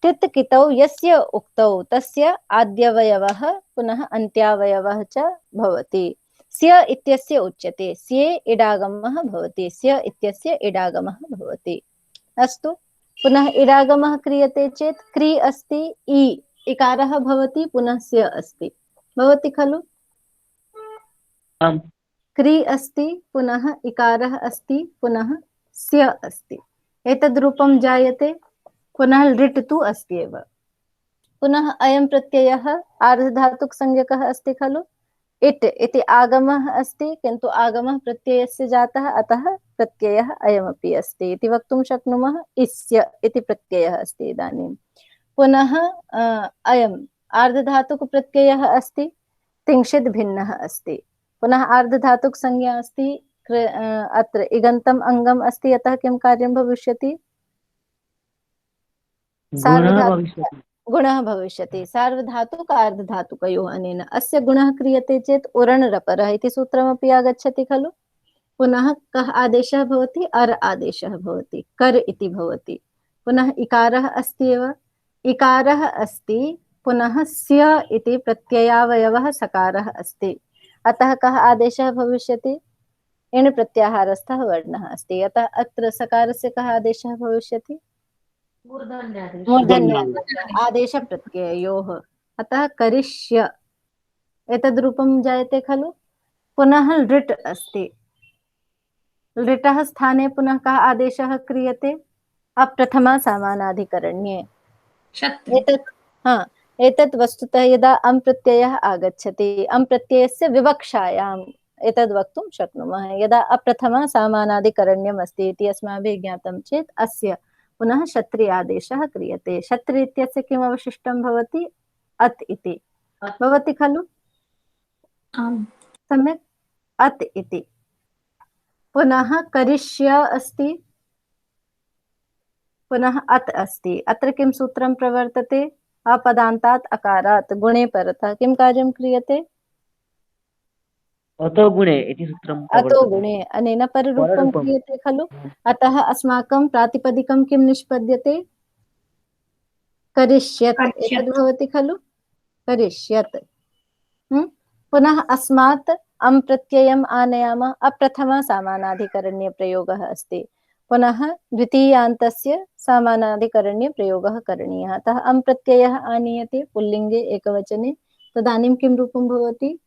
टित् कितौ यस्य उक्तौ तस्य आद्यवयवः पुनः अन्त्यावयवः च भवति। स्य इत्यस्य उच्यते, स्ये इडागमः भवति, स्य इत्यस्य इडागमः भवति। अस्तु, पुनः इडागमः क्रियते चेत् क्रि अस्ति, इकारः भवति, पुनः स्य अस्ति, भवति खलु? आम्। क्रि अस्ति, पुनः इकारः अस्ति, पुनः स्य अस्ति, एतद् रूपं जायते। पुनः लिट् तु अस्ति एव। पुनः अयं प्रत्ययः आर्धधातुक संज्ञकः अस्ति खलु। इट् इति आगमः अस्ति, किन्तु आगमः प्रत्ययस्य जातः, अतः प्रत्ययः अयमपि अस्ति इति वक्तुं शक्नुमः। इस्य इति प्रत्ययः अस्ति इदानीं। पुनः अयम् आर्धधातुक प्रत्ययः अस्ति, तिंशित् भिन्नः अस्ति। पुनः आर्धधातुक संज्ञा अस्ति, अत्र इगन्तम् अङ्गम् अस्ति, अतः किं कार्यं भविष्यति? गुणः भविष्यति। सार्वधातुक आर्धधातुकयोः अनेन अस्य गुणः क्रियते चेत् उरण् रपरः इति सूत्रमपि आगच्छति खलु। पुनः कः आदेशः भवति? अर आदेशः भवति, कर इति भवति। पुनः इकारः अस्ति एव, इकारः अस्ति, पुनः स्य इति प्रत्ययावयवः सकारः अस्ति, अतः कः आदेशः भविष्यति? इण् प्रत्याहारस्थः वर्णः अस्ति, अतः अत्र सकारस्य कः आदेशः भविष्यति? मूर्धन्यादेशः आदेश प्रत्ययोः, अतः करिष्य एतद् रूपं जायते खलु। पुनः लृट् अस्ति, लृटः स्थाने पुनः कः आदेशः क्रियते? अप्रथमा समानाधिकरण्ये। एतत् वस्तुतः यदा अम् प्रत्ययः आगच्छति, अम् प्रत्ययस्य विवक्षायाम् एतद् वक्तुं शक्नुमः। यदा अप्रथमा समानाधिकरण्यम् अस्ति इति अस्माभिः ज्ञातं चेत् अस्य पुनः शत्रि आदेशः क्रियते। शत्रि इत्यस्य किम् अवशिष्टं भवति? अत् इति भवति खलु। सम्यक्, अत् इति। पुनः करिष्य अस्ति, पुनः अत् अस्ति। अत्र किं सूत्रं प्रवर्तते? अपदान्तात् अकारात् गुणे परतः किं कार्यं क्रियते? अतो गुणे इति सूत्रं अतो गुणे अनेन पररूपं क्रियते खलु। अतः अस्माकं प्रातिपदिकं किं निष्पद्यते? करिष्यत् एतद् भवति खलु, करिष्यत्। पुनः अस्मात् अम् प्रत्ययम् आनयामः, अप्रथमा समानाधिकरण्य प्रयोगः अस्ति, पुनः द्वितीयान्तस्य समानाधिकरण्य प्रयोगः करणीयः। अतः अम् प्रत्ययः आनीयते पुल्लिङ्गे एकवचने, तदानीं किं रूपं भवति?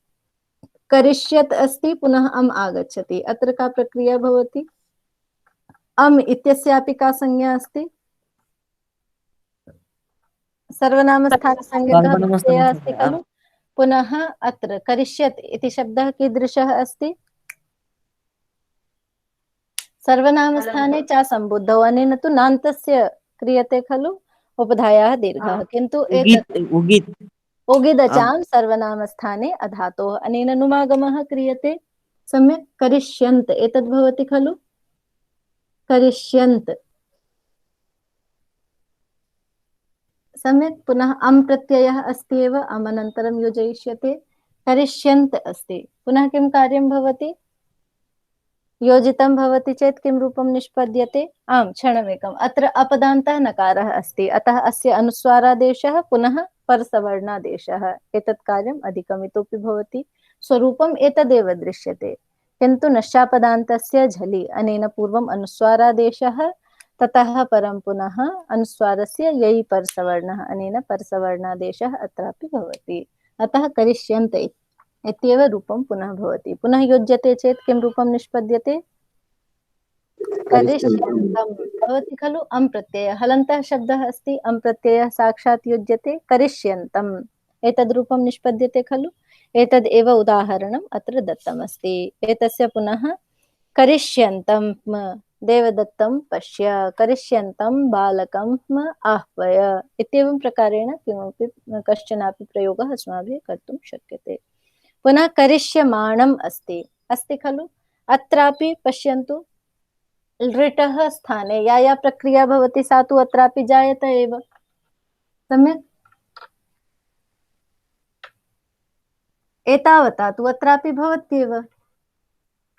करिष्यत् अस्ति, पुनः अम् आगच्छति। अत्र का प्रक्रिया भवति? अम् इत्यस्यापि का संज्ञा अस्ति? सर्वनामस्थानसंज्ञकः प्रत्ययः अस्ति खलु। पुनः अत्र करिष्यत् इति शब्दः कीदृशः अस्ति? सर्वनामस्थाने च सम्बुद्धौ, अनेन तु नान्तस्य क्रियते खलु उपधायाः दीर्घः, किन्तु उगिदचां सर्वनामस्थाने अधातोः, अनेन नुमागमः क्रियते। सम्यक्, करिष्यन्त एतद् भवति खलु, करिष्यन्त। सम्यक्, पुनः अम् प्रत्ययः अस्ति एव, अमनन्तरं योजयिष्यते। करिष्यन्त अस्ति, पुनः किं कार्यं भवति? योजितं भवति चेत् किं रूपं निष्पद्यते? आम्, क्षणमेकम्। अत्र अपदान्तः नकारः अस्ति, अतः अस्य अनुस्वारादेशः पुनः परसवर्णादेशः, एतत् कार्यम् अधिकम् इतोपि भवति। स्वरूपम् एतदेव दृश्यते, किन्तु नश्चापदान्तस्य झलि अनेन पूर्वम् अनुस्वारादेशः, ततः परं पुनः अनुस्वारस्य यै परसवर्णः, अनेन परसवर्णादेशः अत्रापि भवति। अतः करिष्यन्त इत्येव रूपं पुनः भवति। पुनः योज्यते चेत् किं रूपं निष्पद्यते? करिष्यन्तं भवति खलु। अम् प्रत्ययः हलन्तः शब्दः अस्ति, अम् प्रत्ययः साक्षात् योज्यते, करिष्यन्तम् एतद् रूपं निष्पद्यते खलु। एतद् एव उदाहरणम् अत्र दत्तमस्ति। एतस्य पुनः करिष्यन्तं देवदत्तं पश्य, करिष्यन्तं बालकं आह्वय इत्येवं प्रकारेण किमपि कश्चनापि प्रयोगः अस्माभिः कर्तुं शक्यते। पुनः करिष्यमाणम् अस्ति खलु। अत्रापि पश्यन्तु, लृटः स्थाने या प्रक्रिया भवति सा तु अत्रापि जायते एव। सम्यक्, एतावता तु अत्रापि भवत्येव।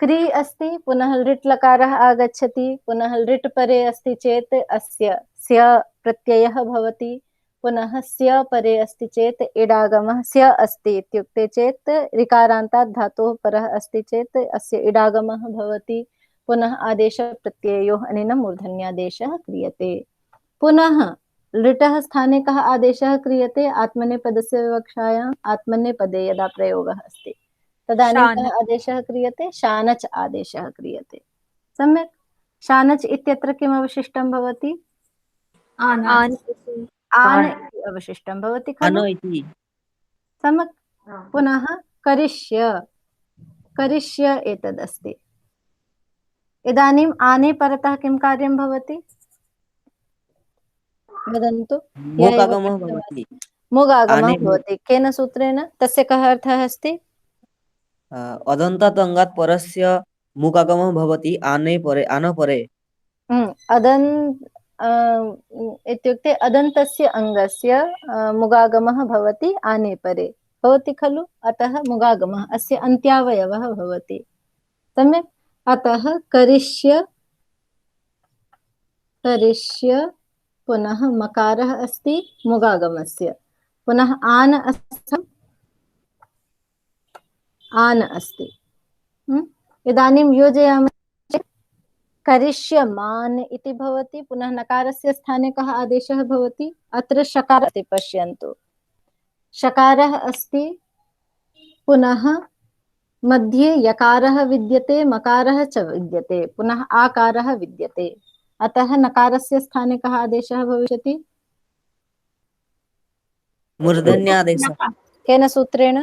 क्री अस्ति पुनः लिट् लकारः आगच्छति, पुनः लिट् परे अस्ति चेत् अस्य स्य प्रत्ययः भवति, पुनः स्य परे अस्ति चेत् इडागमः स्य अस्ति इत्युक्ते चेत् ऋकारान्तात् धातोः परः अस्ति चेत् अस्य इडागमः भवति, पुनः आदेशप्रत्ययोः अनेन मूर्धन्यादेशः क्रियते। पुनः लिटः स्थाने कः आदेशः क्रियते? आत्मनेपदस्य विवक्षायाम् आत्मनेपदे यदा प्रयोगः अस्ति तदानीं कः आदेशः क्रियते? शानच् आदेशः क्रियते। सम्यक्। शानच् इत्यत्र किम् अवशिष्टं भवति? आन इति अवशिष्टं भवति खलु? सम्यक्। पुनः करिष्य, करिष्य एतदस्ति। इदानीम् आने परतः किं कार्यं भवति? वदन्तु। मोगागमः भवति। मोगागमः भवति। केन सूत्रेण? तस्य कः अर्थः अस्ति? अदन्तात् अङ्गात् परस्य मुखागमः भवति आने परे, आन परे। इत्युक्ते अदन्तस्य अङ्गस्य मुगागमः भवति आने परे भवति खलु? अतः मुगागमः अस्य अन्त्यावयवः भवति। सम्यक्। अतः करिष्य, करिष्य पुनः मकारः अस्ति मुगागमस्य, पुनः आन अस्ति, आन अस्ति। इदानीं योजयामः चेत् करिष्यमान् इति भवति, पुनः नकारस्य स्थाने कः आदेशः भवति? अत्र शकारः अस्ति, पश्यन्तु। शकारः अस्ति, पुनः मध्ये यकारः विद्यते, मकारः च विद्यते, पुनः आकारः विद्यते। अतः नकारस्य स्थाने कः आदेशः भविष्यति? मूर्धन्यादेशः। केन सूत्रेण?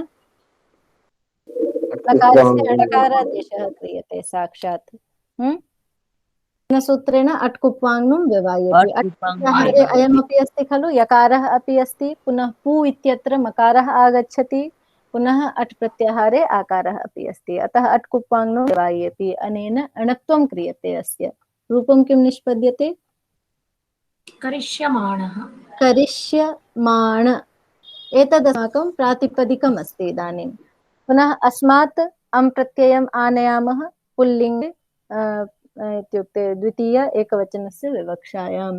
नकारस्य णकारादेशः क्रियते साक्षात्। केन सूत्रेण? अट्कुप्वाङ्नुं व्यवायति। अयमपि अस्ति खलु, यकारः अपि अस्ति, पुनः पू इत्यत्र मकारः आगच्छति, पुनः अट् प्रत्याहारे आकारः अपि अस्ति। अतः अट्कुप्वाङ्नुं व्यवायति। अनेन अणत्वं क्रियते। अस्य रूपं किं निष्पद्यते? करिष्यमाणः। करिष्यमाण एतद् अस्माकं प्रातिपदिकम् अस्ति। इदानीं पुनः अस्मात् अं प्रत्ययम् आनयामः पुल्लिङ्गे इत्युक्ते द्वितीय एकवचनस्य विवक्षायां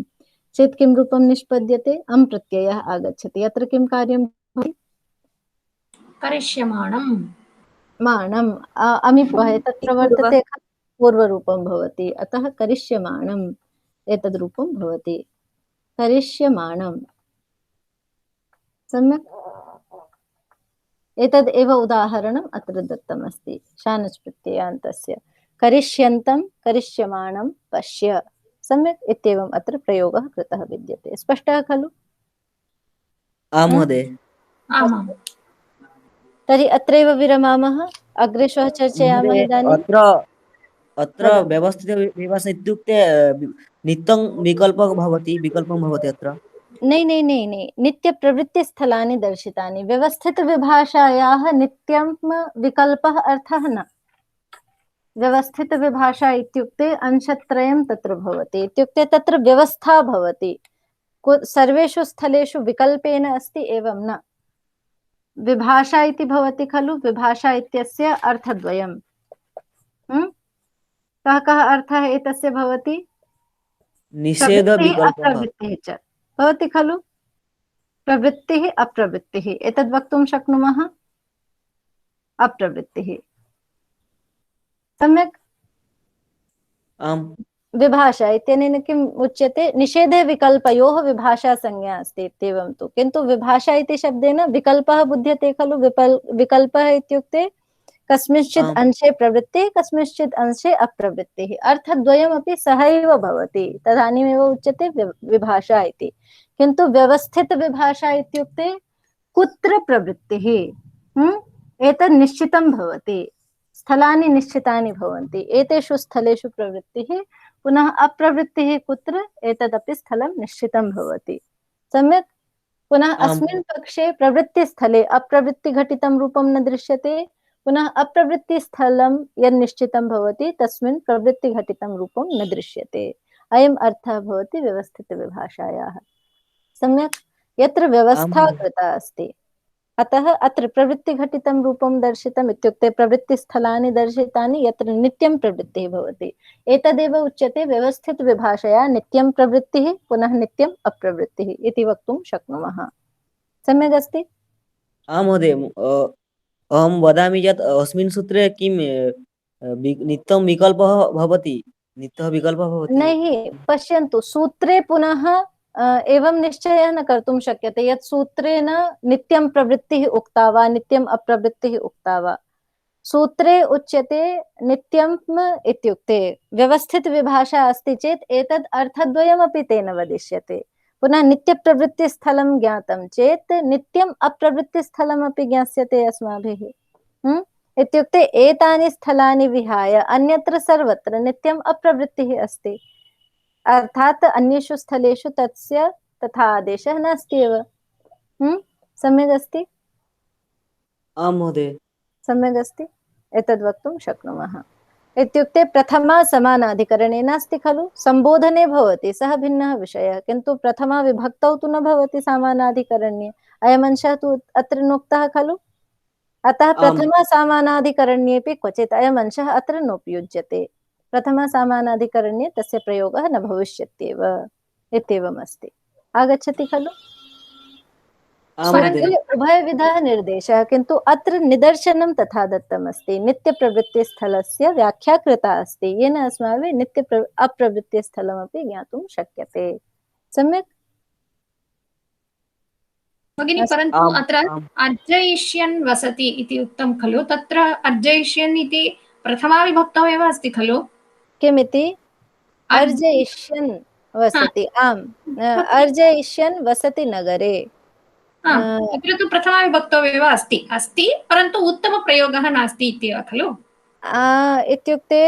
चेत् किं रूपं निष्पद्यते? अं प्रत्ययः आगच्छति। अत्र किं कार्यं भवति? करिष्यमाणं। माणम् अमिपः तत्र वर्तते, पूर्वरूपं भवति। अतः करिष्यमाणम् एतद् रूपं भवति। करिष्यमाणम्। सम्यक्। एतद् एव उदाहरणम् अत्र दत्तमस्ति शानच् प्रत्ययान्तस्य। करिष्यन्तं, करिष्यमाणं पश्य। सम्यक्। इत्येवम् अत्र प्रयोगः कृतः विद्यते। स्पष्टः खलु? आम् महोदय। आमाम्। तर्हि अत्रैव विरमामः। अग्रे श्वः चर्चयामः। इदानीं अत्र व्यवस्थितविभाषा इत्युक्ते नित्यं विकल्पं भवति अत्र। नहीं, नित्यप्रवृत्तिस्थलानि दर्शितानि। व्यवस्थितविभाषायाः नित्यं विकल्पः अर्थः न। व्यवस्थितविभाषा इत्युक्ते अंशत्रयं तत्र भवति, इत्युक्ते तत्र व्यवस्था भवति। सर्वेषु स्थलेषु विकल्पेन अस्ति एवं न। विभाषा इति भवति खलु, विभाषा इत्यस्य अर्थद्वयम्। कः अर्थः एतस्य भवति? निषेधविकल्पः। अप्रवृत्तिः च भवति खलु। प्रवृत्तिः अप्रवृत्तिः एतद् वक्तुं शक्नुमः। अप्रवृत्तिः। सम्यक्। आम्। विभाषा इत्यनेन किम् उच्यते? निषेधे विकल्पयोः विभाषा संज्ञा अस्ति इत्येवं तु, किन्तु विभाषा इति शब्देन विकल्पः बुध्यते खलु। विकल्पः इत्युक्ते कस्मिंश्चित् अंशे प्रवृत्तिः, कस्मिंश्चित् अंशे अप्रवृत्तिः। अर्थद्वयमपि सहैव भवति, तदानीमेव उच्यते विभाषा इति। किन्तु व्यवस्थितविभाषा इत्युक्ते कुत्र प्रवृत्तिः एतत् निश्चितं भवति। स्थलानि निश्चितानि भवन्ति। एतेषु स्थलेषु प्रवृत्तिः, पुनः अप्रवृत्तिः कुत्र, एतदपि स्थलं निश्चितं भवति। सम्यक्। पुनः अस्मिन् पक्षे प्रवृत्तिस्थले अप्रवृत्तिघटितं रूपं न दृश्यते, पुनः अप्रवृत्तिस्थलं यद् निश्चितं भवति तस्मिन् प्रवृत्तिघटितं रूपं न दृश्यते। अयम् अर्थः भवति व्यवस्थितविभाषायाः। सम्यक्। यत्र व्यवस्था कृता अस्ति अतः अत्र प्रवृत्तिघटितं रूपं दर्शितम् इत्युक्ते प्रवृत्तिस्थलानि दर्शितानि यत्र नित्यं प्रवृत्तिः भवति। एतदेव उच्यते व्यवस्थितविभाषया नित्यं प्रवृत्तिः पुनः नित्यम् अप्रवृत्तिः इति वक्तुं शक्नुमः। सम्यक् अस्ति? आं महोदय, अहं वदामि यत् अस्मिन् सूत्रे किं नित्यं विकल्पः भवति, नित्यः विकल्पः भवति। नहीं, पश्यन्तु सूत्रे पुनः एवं निश्चयः न कर्तुं शक्यते यत् सूत्रेण नित्यं प्रवृत्तिः उक्ता वा नित्यम् अप्रवृत्तिः उक्ता वा। सूत्रे उच्यते नित्यम् इत्युक्ते व्यवस्थितविभाषा अस्ति चेत् एतद् अर्थद्वयमपि तेन वदिष्यते। पुनः नित्यप्रवृत्तिस्थलं ज्ञातं चेत् नित्यम् अप्रवृत्तिस्थलमपि ज्ञास्यते अस्माभिः। इत्युक्ते एतानि स्थलानि विहाय अन्यत्र सर्वत्र नित्यम् अप्रवृत्तिः अस्ति। अर्थात् अन्येषु स्थलेषु तस्य तथा आदेशः नास्ति एव। सम्यक् अस्ति? आं महोदय। सम्यक् अस्ति? एतद् वक्तुं शक्नुमः। इत्युक्ते प्रथमा समानाधिकरणे नास्ति खलु, सम्बोधने भवति, सः भिन्नः विषयः, किन्तु प्रथमा विभक्तौ तु न भवति समानाधिकरण्ये। अयमंशः तु अत्र नोक्तः खलु, अतः प्रथमा समानाधिकरण्येऽपि क्वचित् अयमंशः अत्र नोपयुज्यते। प्रथमा समानाधिकरण्ये तस्य प्रयोगः न भविष्यत्येव इत्येवमस्ति। आगच्छति खलु? उभयविधः निर्देशः, किन्तु अत्र निदर्शनं तथा दत्तमस्ति। नित्यप्रवृत्तिस्थलस्य व्याख्या कृता अस्ति, येन अस्माभिः अप्रवृत्तिस्थलमपि ज्ञातुं शक्यते। सम्यक् भगिनी, परन्तु अत्र अर्जयिष्यन् वसति इति उक्तं खलु, तत्र अर्जयिष्यन् इति प्रथमा विभक्तौ एव अस्ति खलु? किमिति? अर्जयिष्यन् वसति। आम्, अर्जयिष्यन् वसति नगरे। अत्र तु प्रथमा विभक्तौ एव अस्ति, परन्तु उत्तमप्रयोगः नास्ति इत्येव खलु? इत्युक्ते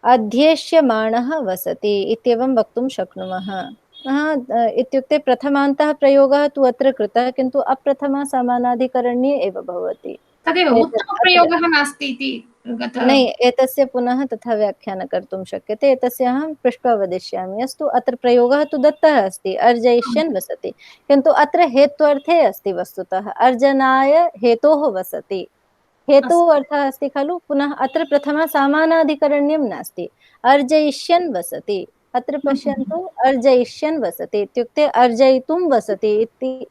अध्येष्यमाणः वसति इत्येवं वक्तुं शक्नुमः। इत्युक्ते प्रथमान्तः प्रयोगः तु अत्र कृतः, किन्तु अप्रथमा समानाधिकरण्ये एव भवति। तदेव उत्तमप्रयोगः नास्ति इति नहीं, एतस्य पुनः तथा व्याख्या न कर्तुं शक्यते। एतस्य अहं पृष्ट्वा वदिष्यामि। अस्तु, अत्र प्रयोगः तु दत्तः अस्ति, अर्जयिष्यन् वसति, किन्तु अत्र हेत्वर्थे अस्ति वस्तुतः। अर्जनाय हेतोः वसति, हेतुः अर्थः अस्ति खलु। पुनः अत्र प्रथमा समानाधिकरण्यं नास्ति, अर्जयिष्यन् वसति। अत्र पश्यन्तु, अर्जयिष्यन् वसति इत्युक्ते अर्जयितुं वसति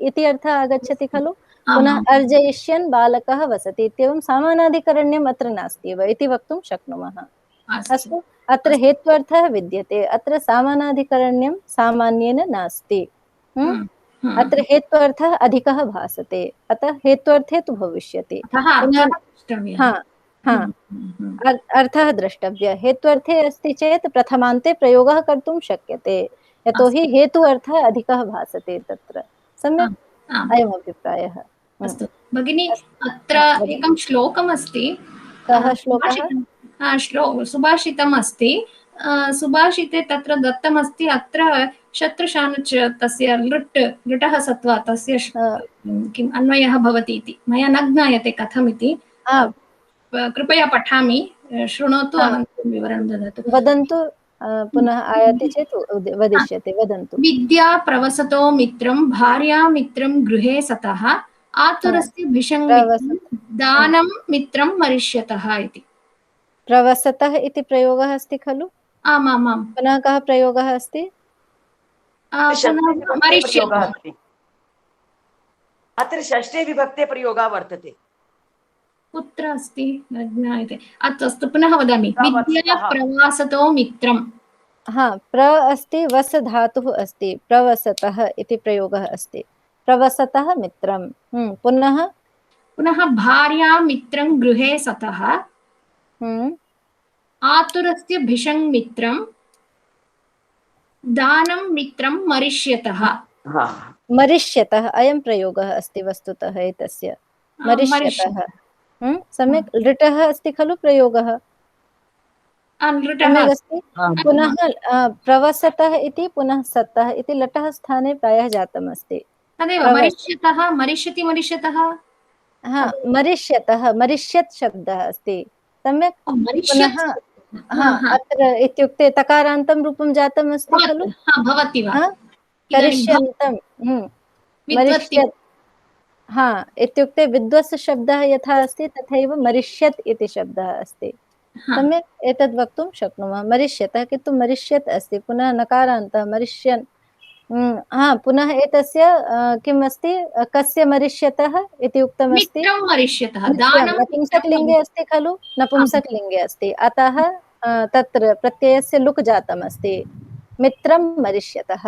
इति अर्थः आगच्छति खलु। पुनः अर्जयिष्यन् बालकः वसति इत्येवं समानाधिकरण्यम् अत्र नास्ति एव इति वक्तुं शक्नुमः। अस्तु, अत्र हेत्वर्थः विद्यते, अत्र समानाधिकरण्यं सामान्येन नास्ति। अत्र हेत्वर्थः अधिकः भासते, अतः हेत्वर्थे तु भविष्यति। अर्थः द्रष्टव्यः। हेत्वर्थे अस्ति चेत् प्रथमान्ते प्रयोगः कर्तुं शक्यते, यतोहि हेतु अर्थः अधिकः भासते तत्र। सम्यक्, अयमभिप्रायः। अस्तु भगिनी, अत्र एकं श्लोकम् अस्ति। कः श्लोकः? सुभाषितम् अस्ति। सुभाषिते तत्र दत्तमस्ति, अत्र शत्रुशानुच तस्य लृटः सत्वा तस्य किम् अन्वयः भवति इति मया न ज्ञायते कथमिति। कृपया पठामि, शृणोतु, अनन्तरं विवरणं ददातु। वदन्तु, पुनः आयाति चेत् वदिष्यते। वदन्तु। विद्या प्रवसतो मित्रं भार्या मित्रं गृहे सतः आतुरस्य भिषं दानं मित्रं मरिष्यतः इति। प्रवसतः इति प्रयोगः अस्ति खलु? आमामाम्। पुनः कः प्रयोगः अस्ति? अत्र षष्ठे विभक्ते प्रयोगः वर्तते। कुत्र अस्ति न ज्ञायते। अस्तु, पुनः वदामि। विद्या प्रवासतो मित्रं। प्र अस्ति, वस धातुः अस्ति, प्रवसतः इति प्रयोगः अस्ति। प्रवसतः मित्रं। पुनः भार्या मित्रं गृहे सतः आतुरस्य भिषं मित्रं दानं मित्रं मरिष्यतः। मरिष्यतः अयं प्रयोगः अस्ति वस्तुतः एतस्य। मरिष्यतः। सम्यक्, लृटः अस्ति खलु प्रयोगः। अस्ति। पुनः प्रवसतः इति पुनः सतः इति लटः स्थाने प्रायः जातम् अस्ति। तदेव मरिष्यतः, मरिष्यति, मरिष्यतः। मरिष्यतः, मरिष्यत् शब्दः अस्ति। सम्यक्। पुनः अत्र इत्युक्ते तकारान्तं रूपं जातम् अस्ति खलु। भवति वा? करिष्यन्तं, मरिष्यत्। हाँ, इत्युक्ते विद्वस् शब्दः यथा अस्ति तथैव मरिष्यत् इति शब्दः अस्ति। सम्यक् एतद् वक्तुं शक्नुमः। मरिष्यतः किन्तु मरिष्यत् अस्ति, पुनः नकारान्तः मरिष्यन्। हाँ, पुनः एतस्य किम् अस्ति, कस्य मरिष्यतः इति उक्तमस्ति। मित्रं मरिष्यतः, मित्रं दानं नपुंसकलिङ्गे अस्ति खलु, नपुंसकलिङ्गे अस्ति, अतः तत्र प्रत्ययस्य लुक् जातम् अस्ति, मित्रं मरिष्यतः।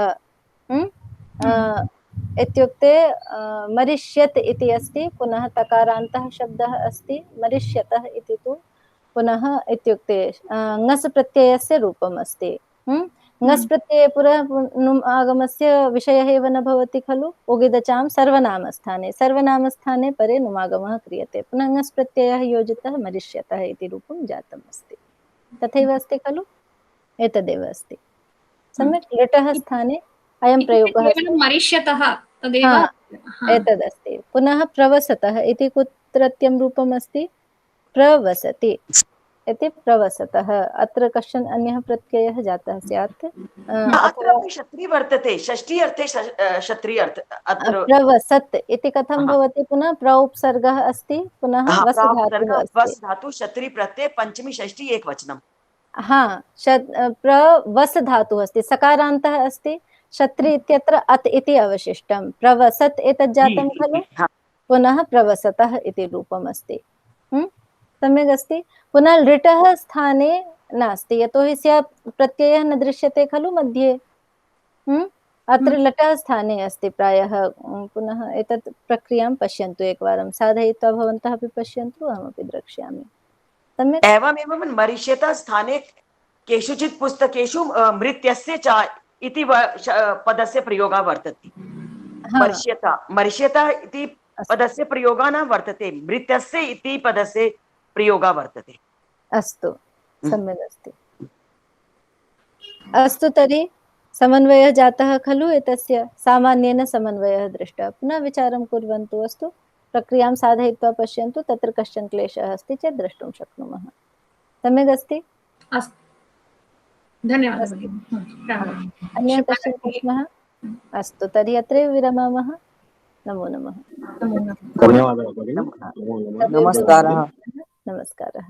इत्युक्ते मरिष्यत् इति अस्ति, पुनः तकारान्तः शब्दः अस्ति, मरिष्यतः इति तु पुनः इत्युक्ते ङस् प्रत्ययस्य रूपम् अस्ति। ङस् प्रत्यये पुरः नुम् आगमस्य विषयः एव न भवति खलु, उगिदचां सर्वनामस्थाने, सर्वनामस्थाने परे नुमागमः क्रियते, पुनः ङस् प्रत्ययः योजितः मरिष्यतः इति रूपं जातम् अस्ति। तथैव अस्ति खलु, एतदेव अस्ति। सम्यक्, लिटः स्थाने अयं प्रयोगः मरिष्यतः तदेव एतदस्ति। पुनः प्रवसतः इति कुत्रत्यं रूपम् अस्ति, प्रवसति इति प्रवसतः। अत्र कश्चन अन्यः प्रत्ययः जातः स्यात्, अत्रापि षत्री वर्तते, षष्ठी अर्थे षत्री अर्थ अत्र प्रवसत् इति कथं भवति, पुनः प्रौपसर्गः अस्ति, पुनः वस् धातुः अस्ति। वस् धातु षत्री प्रत्यय पंचमी षष्ठी एकवचनम्। हाँ, प्रवस् धातुः अस्ति, सकारान्तः अस्ति, षत्री इत्यत्र अत् इति अवशिष्टं, प्रवसत् एतत् जातं खलु, पुनः प्रवसतः इति रूपम् अस्ति। सम्यक् अस्ति। पुनः लिटः स्थाने नास्ति, यतोहि स्या प्रत्ययः न दृश्यते खलु मध्ये। अत्र लटः स्थाने अस्ति प्रायः। पुनः एतत् प्रक्रियां पश्यन्तु एकवारं, साधयित्वा भवन्तः अपि पश्यन्तु, अहमपि द्रक्ष्यामि। सम्यक्। एवमेव मरिष्यता स्थाने केषुचित् पुस्तकेषु मृत्यस्य च इति पदस्य प्रयोगः वर्तते। मरिष्यता इति पदस्य प्रयोगः न वर्तते, मृत्यस्य इति पदस्य प्रयोगः वर्तते। अस्तु, सम्यक् अस्ति। अस्तु, तर्हि समन्वयः जातः खलु, एतस्य सामान्येन समन्वयः दृष्टः। पुनः विचारं कुर्वन्तु। अस्तु, प्रक्रियां साधयित्वा पश्यन्तु, तत्र कश्चन क्लेशः अस्ति चेत् द्रष्टुं शक्नुमः। सम्यक् अस्ति। अस्तु, धन्यवादः। अन्यः कश्चन प्रश्नः? अस्तु, तर्हि अत्रैव विरमामः। नमो नमः। नमस्कारः। नमस्कारः।